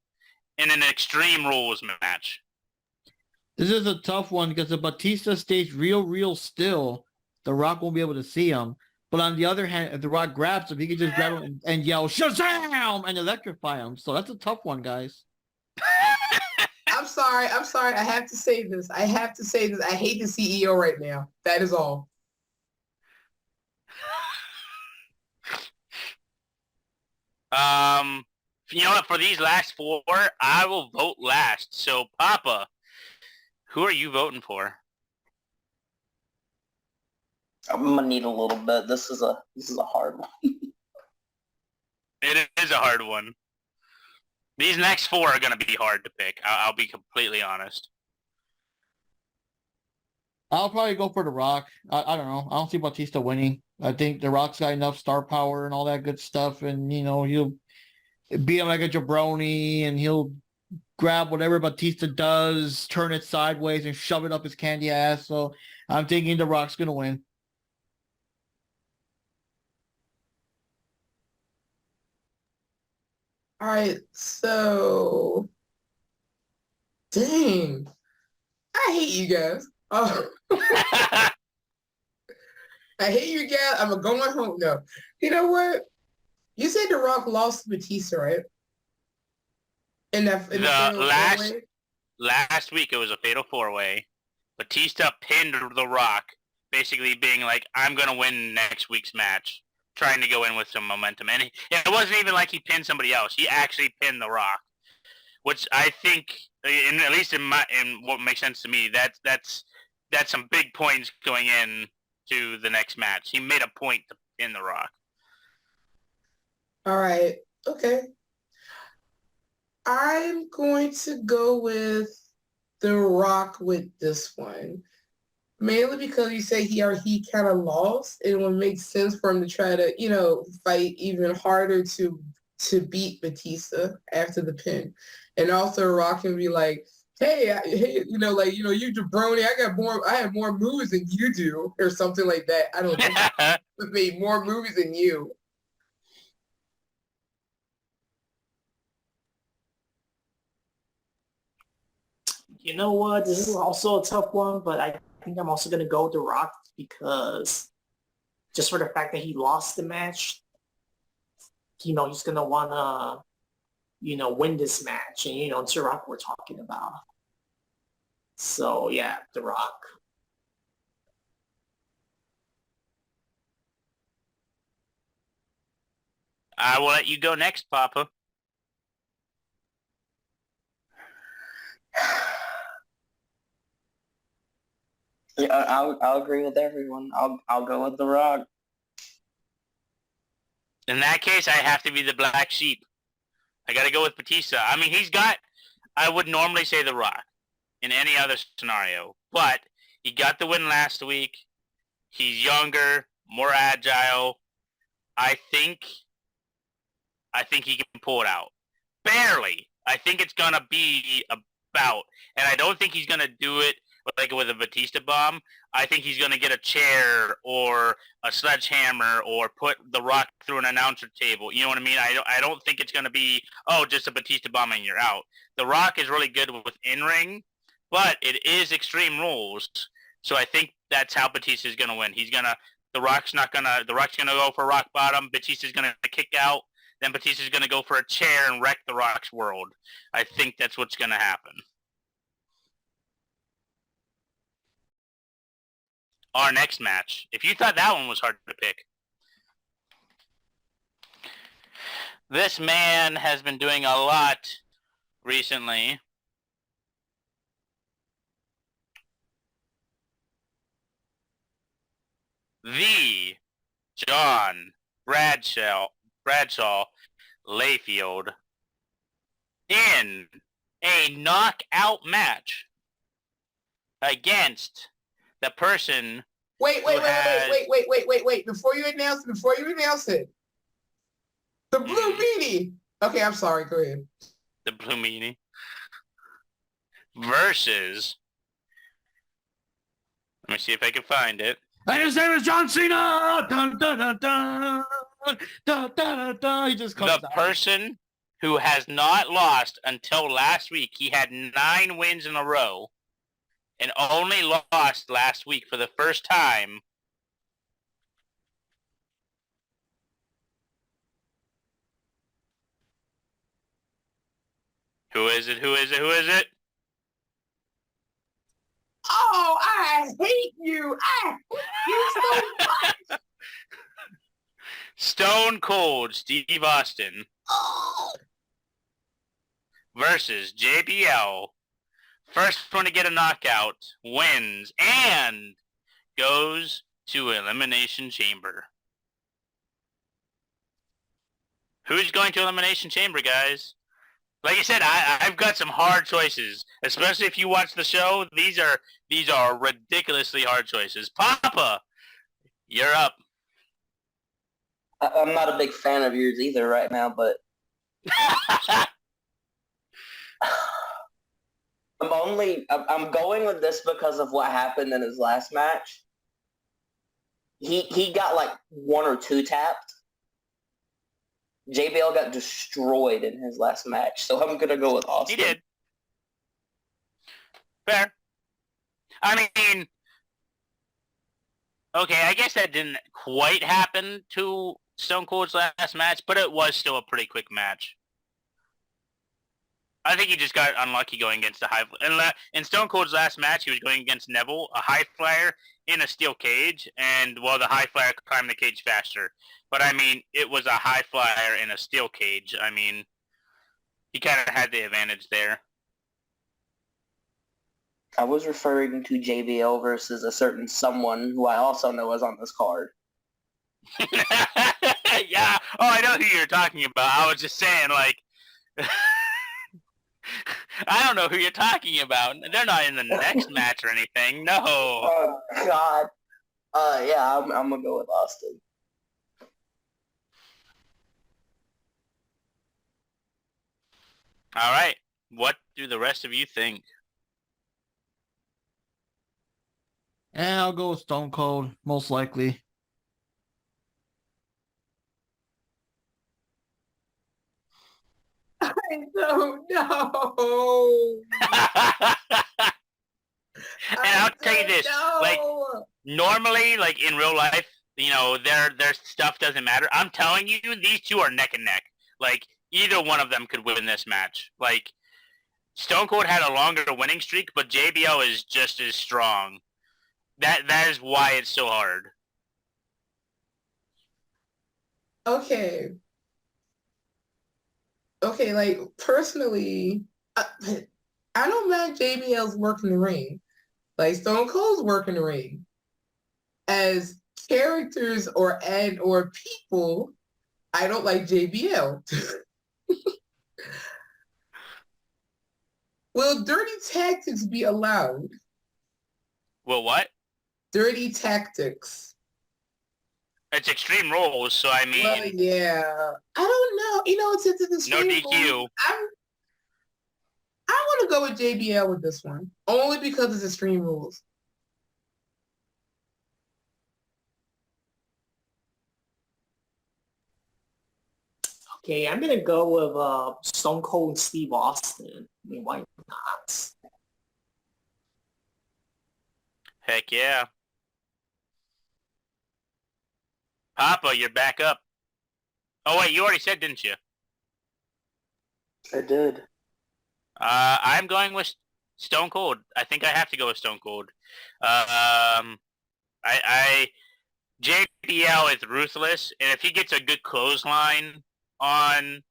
In an Extreme Rules match. This is a tough one because if Batista stays real still, The Rock won't be able to see him. But on the other hand, if The Rock grabs him, he can just grab him and yell Shazam and electrify him. So that's a tough one, guys. I'm sorry. I have to say this. I hate the CEO right now. That is all. You know what? For these last 4, I will vote last. So, Papa, who are you voting for? I'm gonna need a little bit. This is a hard one. It is a hard one. These next 4 are going to be hard to pick. I'll be completely honest. I'll probably go for The Rock. I don't know. I don't see Batista winning. I think The Rock's got enough star power and all that good stuff, and he'll beat him like a jabroni, and he'll grab whatever Batista does, turn it sideways, and shove it up his candy ass. So I'm thinking The Rock's gonna win. All right, so dang, I hate you guys. Oh, I hate you guys. I'm going home. No, you know what? You said The Rock lost to Batista, right? In the last week it was a fatal 4-way. Batista pinned The Rock, basically being like, "I'm gonna win next week's match," trying to go in with some momentum. And it wasn't even like he pinned somebody else. He actually pinned The Rock, which I think, at least in what makes sense to me, that's some big points going in to the next match. He made a point to pin The Rock. All right. Okay. I'm going to go with The Rock with this one. Mainly because you say he kind of lost, and it would make sense for him to try to, fight even harder to beat Batista after the pin. And also Rock can be like, hey, you jabroni, I have more moves than you do, or something like that. I don't know. I've made more movies than you. You know what? This is also a tough one, but I think I'm also going to go with The Rock because just for the fact that he lost the match, he's going to want to, win this match. And, it's The Rock we're talking about. So, yeah, The Rock. I will let you go next, Papa. Yeah, I'll agree with everyone. I'll go with The Rock. In that case, I have to be the black sheep. I got to go with Batista. I mean, I would normally say The Rock in any other scenario, but he got the win last week. He's younger, more agile. I think he can pull it out. Barely. I think it's gonna be about, and I don't think he's gonna do it like with a Batista bomb. I think he's gonna get a chair or a sledgehammer or put The Rock through an announcer table. You know what I mean? I don't think it's gonna be just a Batista bomb and you're out. The Rock is really good with in-ring, but it is Extreme Rules, so I think that's how Batista is gonna win. The Rock's gonna go for rock bottom. Batista's gonna kick out. Then Batista's going to go for a chair and wreck The Rock's world. I think that's what's going to happen. Our next match. If you thought that one was hard to pick. This man has been doing a lot recently. The John Bradshaw Layfield in a knockout match against the person. Wait. Before you announce it. The blue beanie. Okay, I'm sorry. Go ahead. The blue meanie versus. Let me see if I can find it. And his name is John Cena. Dun, dun, dun, dun. Dun, dun, dun, dun. He just comes The out. person who has not lost until last week. He had 9 wins in a row and only lost last week for the first time. Who is it? Oh, I hate you. I hate you so much. Stone Cold Steve Austin Oh. versus JBL. First one to get a knockout wins and goes to Elimination Chamber. Who's going to Elimination Chamber, guys? Like I said, I've got some hard choices, especially if you watch the show. These are ridiculously hard choices. Papa, you're up. I'm not a big fan of yours either right now, but I'm going with this because of what happened in his last match. He got like 1 or 2 tapped. JBL got destroyed in his last match, so I'm gonna go with Austin. He did. Fair. I mean, okay, I guess that didn't quite happen to Stone Cold's last match, but it was still a pretty quick match. I think he just got unlucky going against the high. In Stone Cold's last match, he was going against Neville, a high flyer in a steel cage, and the high flyer climbed the cage faster. But I mean, it was a high flyer in a steel cage. I mean, he kind of had the advantage there. I was referring to JBL versus a certain someone who I also know is on this card. Yeah. Oh, I know who you're talking about. I was just saying, like, I don't know who you're talking about. They're not in the next match or anything. No. Oh God. Yeah, I'm gonna go with Austin. All right. What do the rest of you think? And I'll go with Stone Cold, most likely. I don't know. And I'll tell you this, like, normally, like, in real life, you know, their stuff doesn't matter. I'm telling you, these two are neck and neck. Like, either one of them could win this match. Like, Stone Cold had a longer winning streak, but JBL is just as strong. That is why it's so hard. Okay, like, personally, I don't mind JBL's work in the ring. Like, Stone Cold's work in the ring. As characters or people, I don't like JBL. Will dirty tactics be allowed? Well, what? Dirty tactics. It's Extreme Rules, so I mean, Well, yeah. I don't know. Since it's no extreme DQ. rules, I want to go with JBL with this one, only because it's extreme rules. Okay, I'm gonna go with Stone Cold Steve Austin. I mean, why not? Heck yeah. Papa, you're back up. Oh wait, you already said, didn't you? I did. I'm going with Stone Cold. I think I have to go with Stone Cold. JBL is ruthless, and if he gets a good clothesline on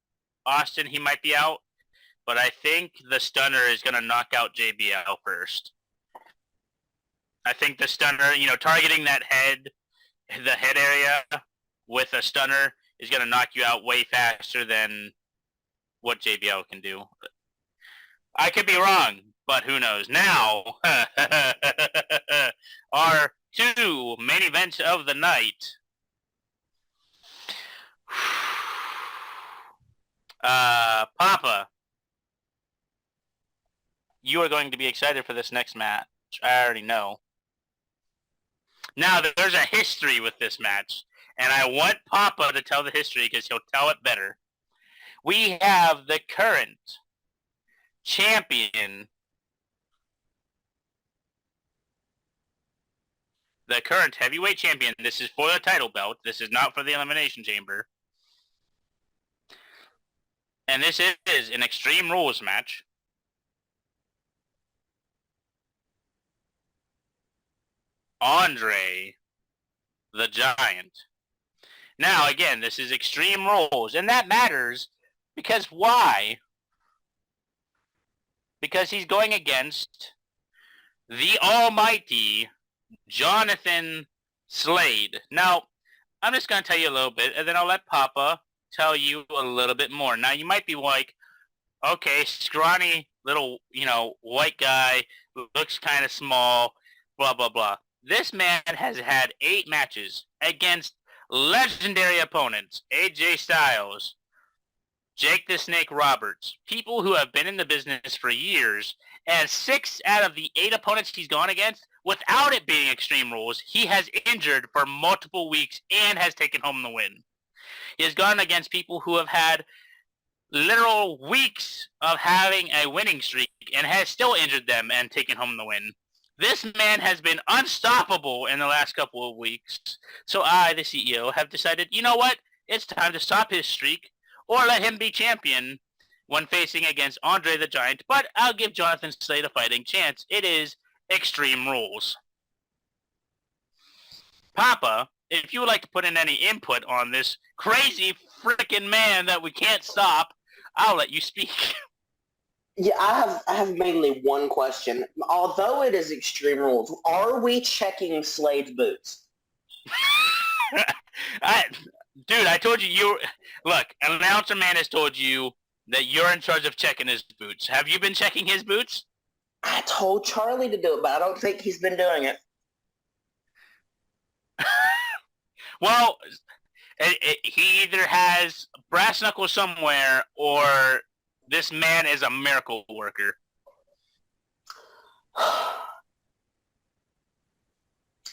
Austin, he might be out. But I think the stunner is going to knock out JBL first. I think the stunner, targeting that the head area with a stunner is going to knock you out way faster than what JBL can do. I could be wrong, but who knows? Now, our two main events of the night. Papa, you are going to be excited for this next match. I already know. Now, there's a history with this match, and I want Papa to tell the history because he'll tell it better. We have the current champion, the current heavyweight champion. This is for the title belt. This is not for the Elimination Chamber. And this is an Extreme Rules match. Andre the Giant. Now, again, this is Extreme Rules, and that matters because why? Because he's going against the almighty Jonathan Slade. Now, I'm just going to tell you a little bit, and then I'll let Papa tell you a little bit more. Now, you might be like, okay, scrawny little, white guy, looks kind of small, blah, blah, blah. This man has had 8 matches against legendary opponents, AJ Styles, Jake the Snake Roberts, people who have been in the business for years, and 6 out of the 8 opponents he's gone against, without it being Extreme Rules, he has injured for multiple weeks and has taken home the win. He has gone against people who have had literal weeks of having a winning streak and has still injured them and taken home the win. This man has been unstoppable in the last couple of weeks. So I, the CEO, have decided, you know what? It's time to stop his streak or let him be champion when facing against Andre the Giant. But I'll give Jonathan Slade a fighting chance. It is Extreme Rules. Papa, if you would like to put in any input on this crazy freaking man that we can't stop, I'll let you speak. Yeah, I have mainly one question. Although it is Extreme Rules, are we checking Slade's boots? Dude, I told you, look, an announcer man has told you that you're in charge of checking his boots. Have you been checking his boots? I told Charlie to do it, but I don't think he's been doing it. Well, he either has brass knuckles somewhere or this man is a miracle worker. I'm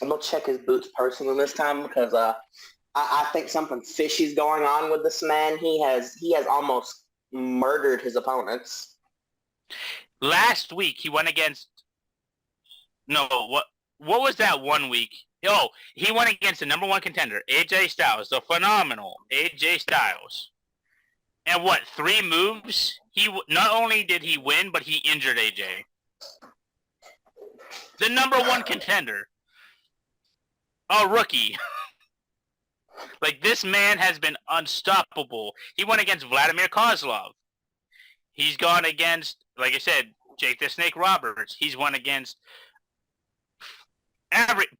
going to check his boots personally this time because I think something fishy's going on with this man. He has almost murdered his opponents. Last week he went against what was that one week? Oh, he went against the number 1 contender, AJ Styles, the phenomenal AJ Styles. And what, 3 moves? He not only did he win, but he injured AJ. The number 1 contender. A rookie. Like, this man has been unstoppable. He went against Vladimir Kozlov. He's gone against, like I said, Jake the Snake Roberts. He's won against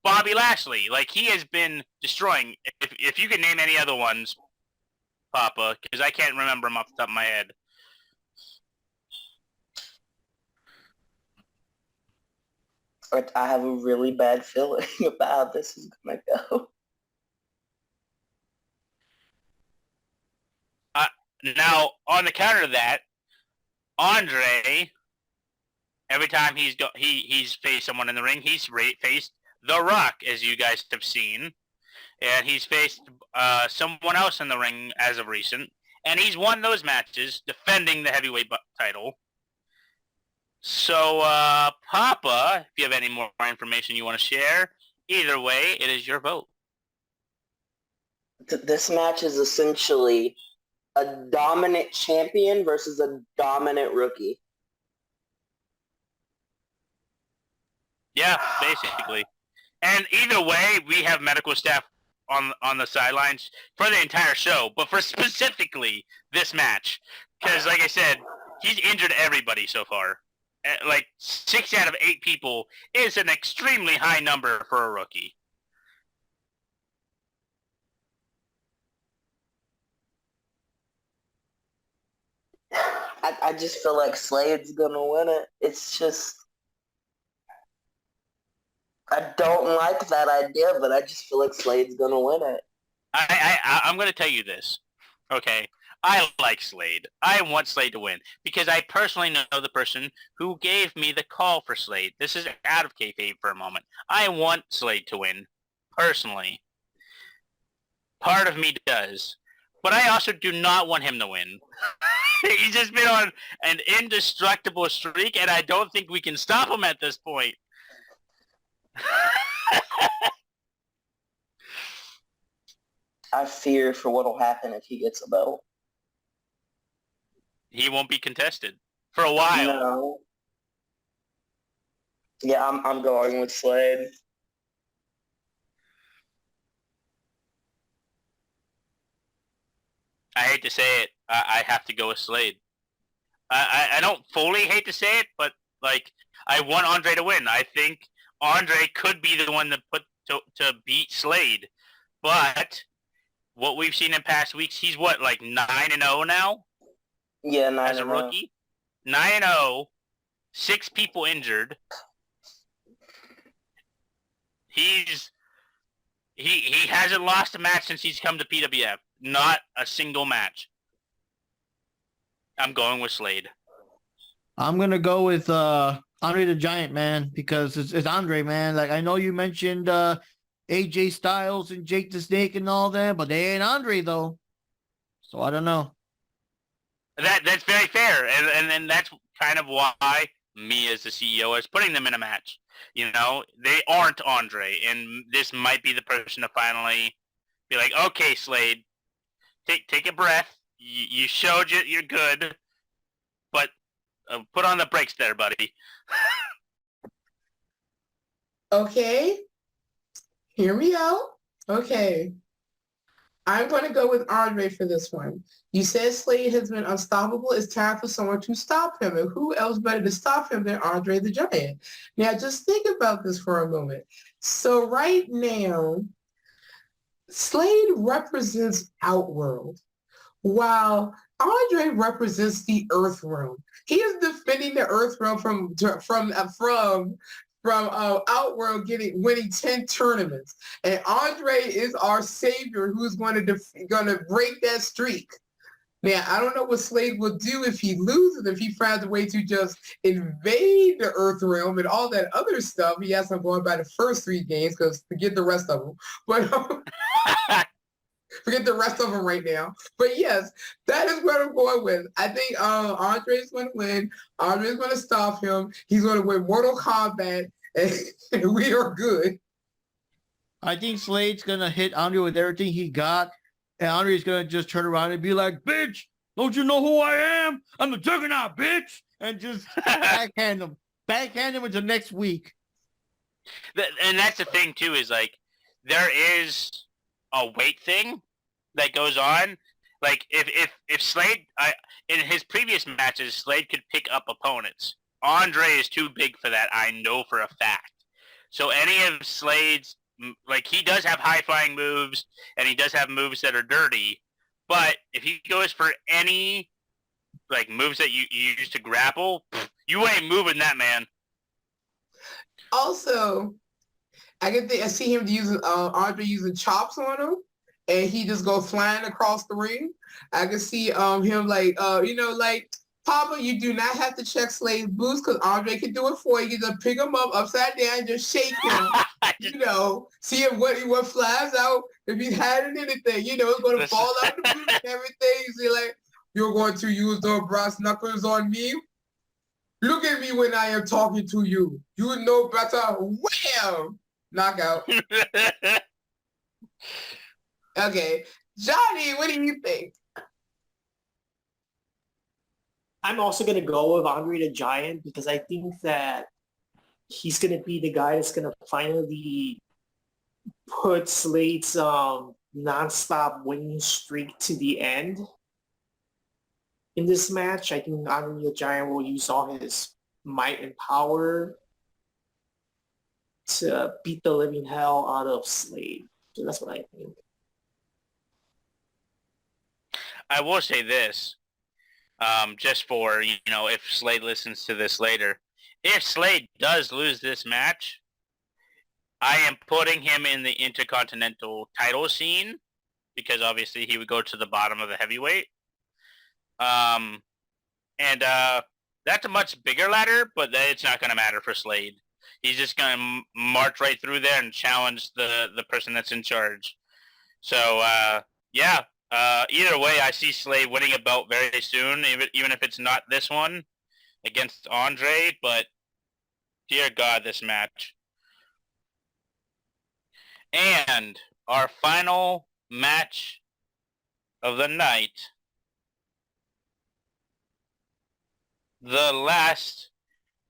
Bobby Lashley. Like, he has been destroying. If you can name any other ones, Papa, because I can't remember them off the top of my head. I have a really bad feeling about how this is going to go. Now, on the counter to that, Andre, every time he's faced someone in the ring, he's faced The Rock, as you guys have seen, and he's faced someone else in the ring as of recent, and he's won those matches, defending the heavyweight title. So, Papa, if you have any more information you want to share, either way, it is your vote. This match is essentially a dominant champion versus a dominant rookie. Yeah, basically. And either way, we have medical staff on the sidelines for the entire show, but for specifically this match, because like I said, he's injured everybody so far. Like 6 out of 8 people is an extremely high number for a rookie. I just feel like Slade's gonna win it. It's just, I don't like that idea, but I just feel like Slade's gonna win it. I'm gonna tell you this, okay? I like Slade. I want Slade to win because I personally know the person who gave me the call for Slade. This is out of kayfabe for a moment. I want Slade to win, personally. Part of me does. But I also do not want him to win. He's just been on an indestructible streak, and I don't think we can stop him at this point. I fear for what'll happen if he gets a belt. He won't be contested for a while. No. Yeah, I'm going with Slade. I hate to say it. I have to go with Slade. I don't fully hate to say it, but like I want Andre to win. I think Andre could be the one to beat Slade. But what we've seen in past weeks, he's what, like 9-0 now? Yeah, 9-0. As a rookie? 9-0, 6 people injured. He hasn't lost a match since he's come to PWF. Not a single match. I'm going with Slade. I'm gonna go with Andre the Giant, man, because it's Andre, man. Like I know you mentioned AJ Styles and Jake the Snake and all that, but they ain't Andre though. So I don't know. That's very fair, and that's kind of why me as the CEO is putting them in a match. You know, they aren't Andre, and this might be the person to finally be like, okay, Slade, take a breath. You showed you're good, but put on the brakes there, buddy. Okay. Hear me out. Okay. I'm going to go with Andre for this one. You said Slade has been unstoppable. It's time for someone to stop him. And who else better to stop him than Andre the Giant? Now, just think about this for a moment. So right now, Slade represents Outworld, while Andre represents the Earth Realm. He is defending the Earth Realm from Outworld winning 10 tournaments. And Andre is our savior who's going to break that streak. Now, I don't know what Slade will do if he loses, if he finds a way to just invade the Earth Realm and all that other stuff. He has to go by the first 3 games because forget the rest of them. But forget the rest of them right now. But yes, that is what I'm going with. I think Andre's going to win. Andre's going to stop him. He's going to win Mortal Kombat, and we are good. I think Slade's gonna hit Andre with everything he got, and Andre's gonna just turn around and be like, "Bitch, don't you know who I am? I'm the Juggernaut, bitch!" And just backhand him until next week. And that's the thing too, is like there is a weight thing that goes on. Like if Slade, in his previous matches, Slade could pick up opponents. Andre is too big for that. I know for a fact. So any of Slade's, like, he does have high flying moves and he does have moves that are dirty. But if he goes for any like moves that you use to grapple, you ain't moving that, man. Also, I see him using Andre using chops on him. and he just goes flying across the ring. I can see him like like Papa, you do not have to check Slade's boots because Andre can do it for you. You just pick him up upside down, just shake him. See if what flies out, if he's hiding anything, it's going to fall out the boot and everything. See, like, you're going to use those brass knuckles on me? Look at me when I am talking to you. You know better. Wham! Knockout. Okay. Johnny, what do you think? I'm also going to go with Andre the Giant because I think that he's going to be the guy that's going to finally put Slade's nonstop winning streak to the end. In this match, I think Andre the Giant will use all his might and power to beat the living hell out of Slade. So that's what I think. I will say this, just for, if Slade listens to this later. If Slade does lose this match, I am putting him in the Intercontinental title scene because obviously he would go to the bottom of the heavyweight. That's a much bigger ladder, but it's not going to matter for Slade. He's just going to march right through there and challenge the person that's in charge. So, either way, I see Slade winning a belt very soon, even if it's not this one against Andre, but dear God, this match. And our final match of the night, the last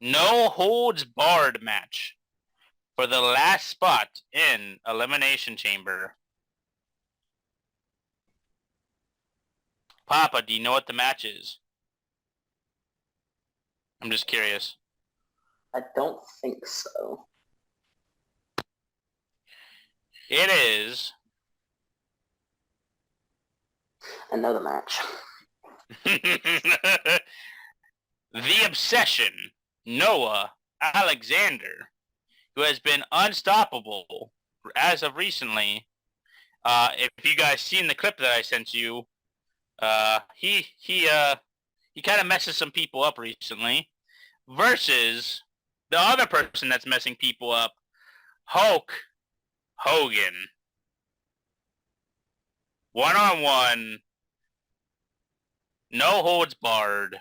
no holds barred match for the last spot in Elimination Chamber. Papa, do you know what the match is? I'm just curious. I don't think so. It is another match. The Obsession, Noah Alexander, who has been unstoppable as of recently. If you guys seen the clip that I sent you, he kind of messes some people up recently, versus the other person that's messing people up, Hulk Hogan. 1-on-1, no holds barred.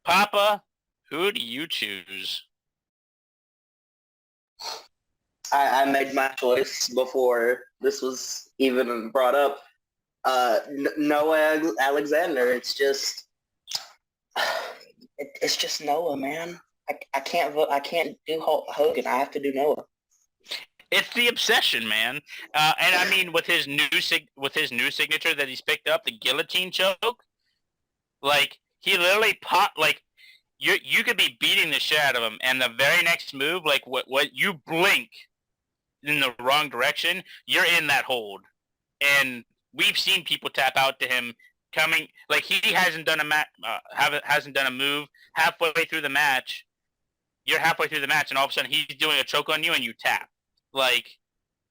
Papa, who do you choose? I made my choice before this was even brought up. Noah Alexander. It's just Noah, man. I can't vote. I can't do Hogan. I have to do Noah. It's the Obsession, man. And I mean, with his new signature that he's picked up, the guillotine choke, like he literally like you could be beating the shit out of him, and the very next move, like what you blink in the wrong direction, you're in that hold. And we've seen people tap out to him coming, like he hasn't done hasn't done a move halfway through the match. You're halfway through the match, and all of a sudden he's doing a choke on you, and you tap. Like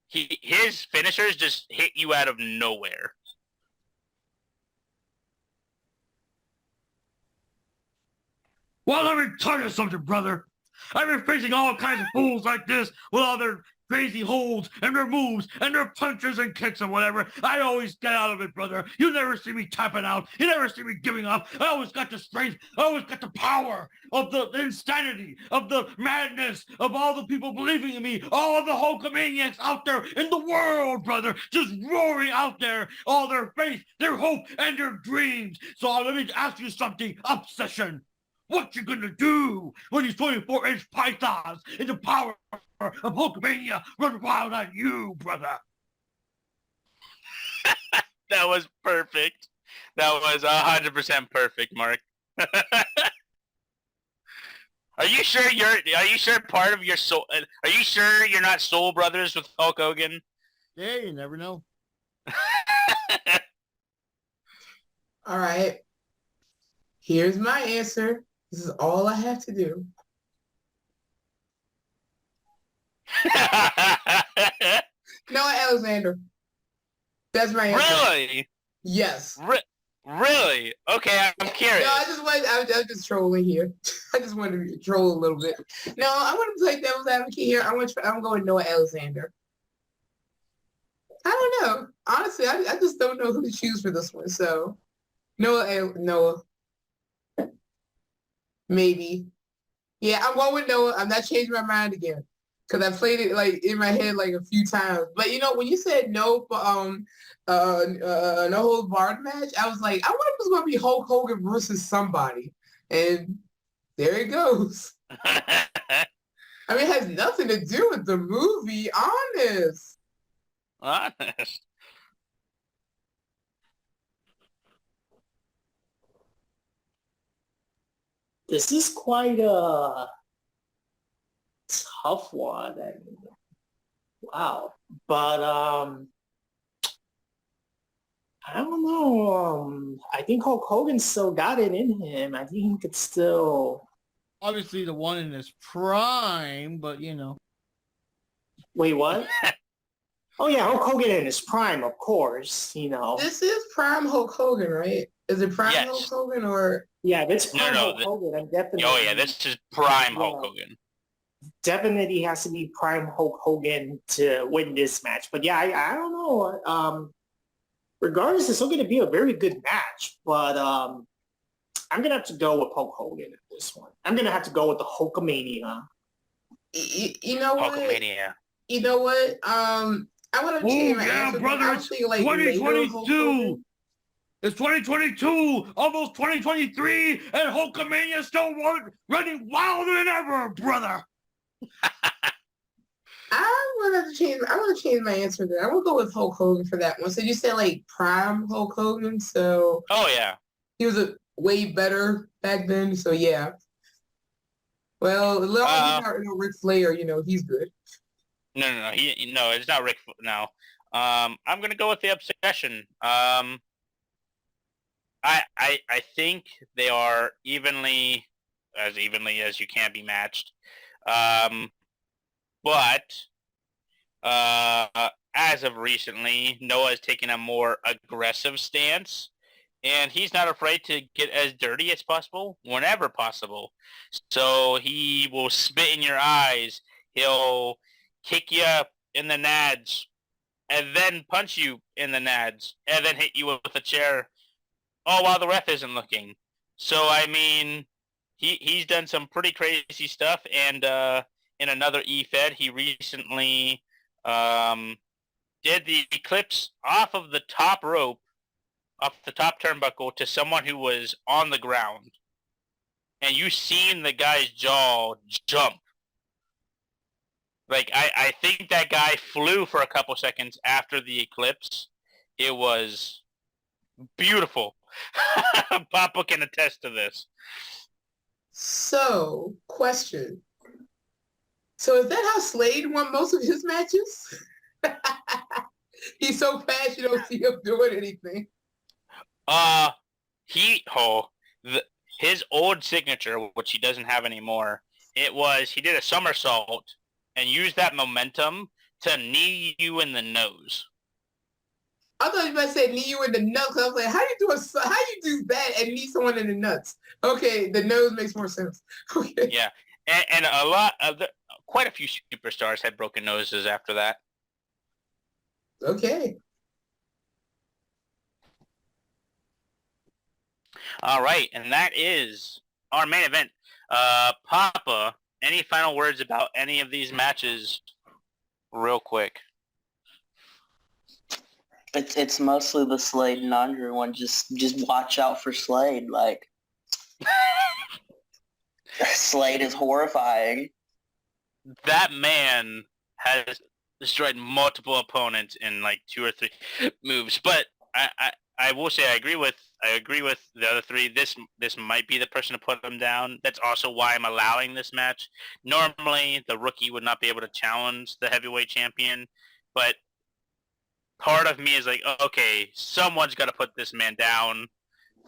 his finishers just hit you out of nowhere. Well, let me tell you something, brother. I've been facing all kinds of fools like this with all their crazy holds and their moves and their punches and kicks and whatever. I always get out of it, brother. You never see me tapping out. You never see me giving up. I always got the strength. I always got the power of the insanity, of the madness, of all the people believing in me, all the Hulkamaniacs out there in the world, brother, just roaring out there, all their faith, their hope, and their dreams. So let me ask you something, Obsession. What you gonna do when these 24-inch pythons in the power of Hulkamania run wild on you, brother? That was perfect. That was 100% perfect, Mark. Are you sure part of your soul? Are you sure you're not soul brothers with Hulk Hogan? Yeah, you never know. All right. Here's my answer. This is all I have to do. Noah Alexander. That's my answer. Really? Yes. Really? Okay, I'm curious. No, I was just trolling here. I just wanted to troll a little bit. No, I want to play devil's advocate here. I'm going Noah Alexander. I don't know. Honestly, I just don't know who to choose for this one. So Noah. Maybe. Yeah, I'm going with Noah. I'm not changing my mind again. Because I played it like in my head like a few times. But you know, when you said no for no holds barred match, I was like, I wonder if it's gonna be Hulk Hogan versus somebody. And there it goes. I mean, it has nothing to do with the movie, honest. Honest. This is quite a tough one. I mean, wow. But I don't know. I think Hulk Hogan still got it in him. I think he could still. Obviously, the one in his prime, but you know. Wait, what? Oh yeah, Hulk Hogan in his prime, of course. You know. This is prime Hulk Hogan, right? Is it prime Yes. Hulk Hogan or? Yeah, if it's prime No, Hulk Hogan, I'm definitely. Oh yeah, this is prime Hulk Hogan. Definitely has to be prime Hulk Hogan to win this match. But yeah, I don't know. Regardless, it's still going to be a very good match. But I'm going to have to go with Hulk Hogan in this one. I'm going to have to go with the Hulkamania. You know what? Hulkamania. You know what? I want to change my answer. Brother, it's 2022. It's 2022, almost 2023, and Hulkamania still running wilder than ever, brother. I want to change my answer there. I'm gonna go with Hulk Hogan for that one. So you said like prime Hulk Hogan, so Oh yeah. he was a way better back then. So yeah. Well, as long as he's not Ric Flair, you know he's good. No, it's not Rick. No. I'm gonna go with the Obsession. I think they are evenly as you can be matched. But as of recently, Noah has taken a more aggressive stance, and he's not afraid to get as dirty as possible whenever possible. So he will spit in your eyes. He'll kick you in the nads, and then punch you in the nads, and then hit you with a chair. Oh, while the ref isn't looking. So I mean, he's done some pretty crazy stuff, and in another E-Fed, he recently did the eclipse off of the top rope, off the top turnbuckle, to someone who was on the ground. And you seen the guy's jaw jump. Like, I think that guy flew for a couple seconds after the eclipse. It was beautiful. Papa can attest to this. So, question. So is that how Slade won most of his matches? He's so fast you don't see him doing anything. His old signature, which he doesn't have anymore, it was he did a somersault and used that momentum to knee you in the nose. I thought you might say knee you in the nuts. I was like, how you do that and knee someone in the nuts? Okay, the nose makes more sense. Okay. Yeah, and a lot of quite a few superstars had broken noses after that. Okay. All right, and that is our main event. Papa, any final words about any of these matches real quick? It's mostly the Slade and Andre one. Just watch out for Slade. Like Slade is horrifying. That man has destroyed multiple opponents in like 2 or 3 moves. But I will say I agree with the other 3. This might be the person to put them down. That's also why I'm allowing this match. Normally the rookie would not be able to challenge the heavyweight champion, but part of me is like, okay, someone's got to put this man down.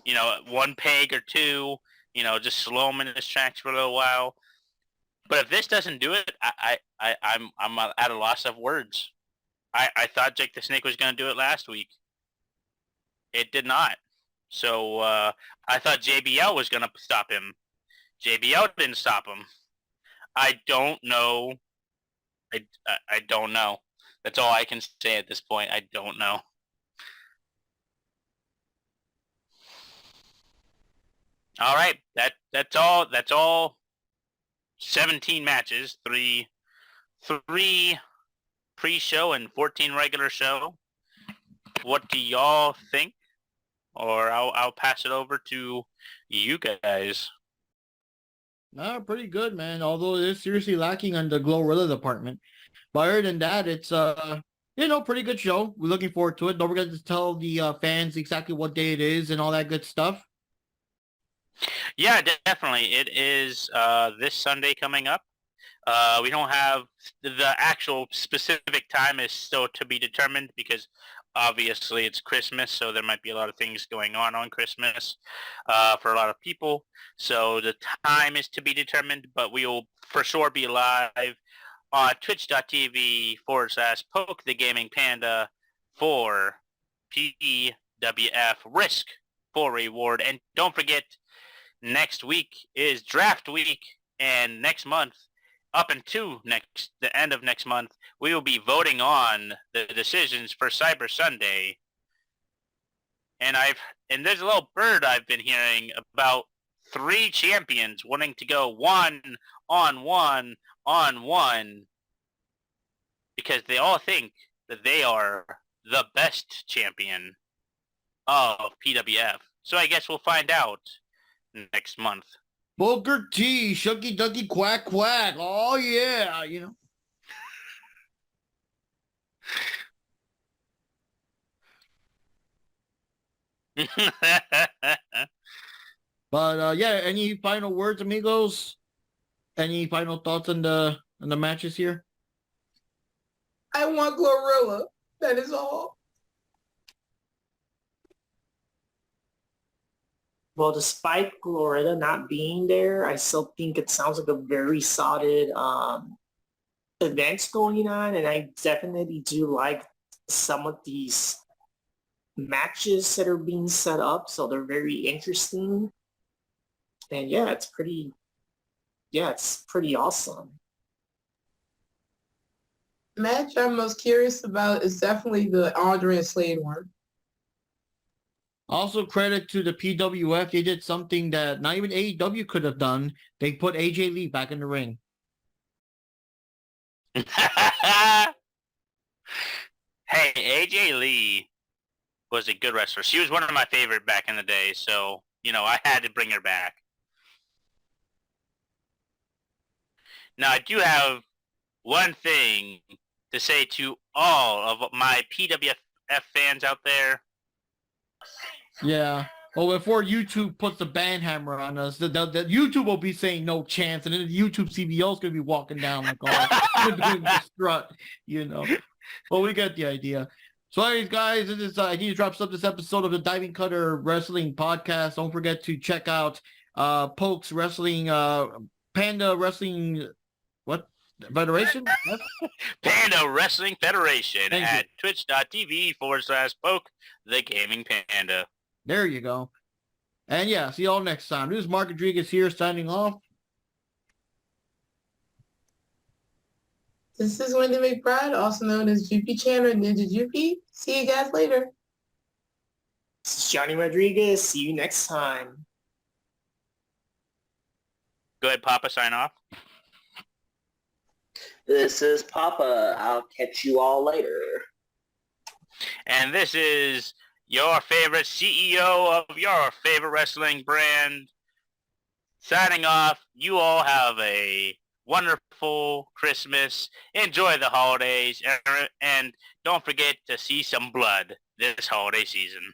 You know, 1 peg or 2. You know, just slow him in his tracks for a little while. But if this doesn't do it, I'm at a loss of words. I thought Jake the Snake was going to do it last week. It did not. So I thought JBL was going to stop him. JBL didn't stop him. I don't know. I don't know. That's all I can say at this point. I don't know. All right. That's all. That's all. 17 matches. Three pre-show and 14 regular show. What do y'all think? Or I'll pass it over to you guys. No, pretty good, man. Although it is seriously lacking on the Glorilla department. But other than that, it's pretty good show. We're looking forward to it. Don't forget to tell the fans exactly what day it is and all that good stuff. Yeah, definitely. It is this Sunday coming up. We don't have the actual specific time is still to be determined because obviously it's Christmas, so there might be a lot of things going on Christmas for a lot of people. So the time is to be determined, but we will for sure be live on twitch.tv/Poke the Gaming Panda for PWF Risk for Reward. And don't forget, next week is draft week, and next month, up until the end of next month, we will be voting on the decisions for Cyber Sunday. And there's a little bird I've been hearing about 3 champions wanting to go 1-on-1 because they all think that they are the best champion of PWF. So I guess we'll find out next month. Booker T, Shucky Ducky Quack Quack. Oh yeah, But yeah, any final words, amigos? Any final thoughts on the matches here? I want Glorilla. That is all. Well, despite Glorilla not being there, I still think it sounds like a very solid event going on, and I definitely do like some of these matches that are being set up, so they're very interesting. And yeah, it's pretty awesome. The match I'm most curious about is definitely the Andre and Slade one. Also, credit to the PWF. They did something that not even AEW could have done. They put AJ Lee back in the ring. Hey, AJ Lee was a good wrestler. She was one of my favorite back in the day, so, I had to bring her back. Now, I do have one thing to say to all of my PWF fans out there. Yeah. Well, before YouTube puts the ban hammer on us, the YouTube will be saying no chance, and then the YouTube CBO is going to be walking down like doing the strut, Well, we get the idea. So anyways, guys, this is I think it wraps up this episode of the Diving Cutter Wrestling Podcast. Don't forget to check out Poke's Wrestling, Panda Wrestling, what? Federation? Panda Wrestling Federation at twitch.tv/Poke the Gaming Panda. There you go. And yeah, see y'all next time. This is Mark Rodriguez here signing off. This is Wendy McBride, also known as Jupi Chandler Ninja Jupi. See you guys later. This is Johnny Rodriguez. See you next time. Go ahead, Papa, sign off. This is Papa. I'll catch you all later. And this is your favorite CEO of your favorite wrestling brand signing off. You all have a wonderful Christmas. Enjoy the holidays. And don't forget to see some blood this holiday season.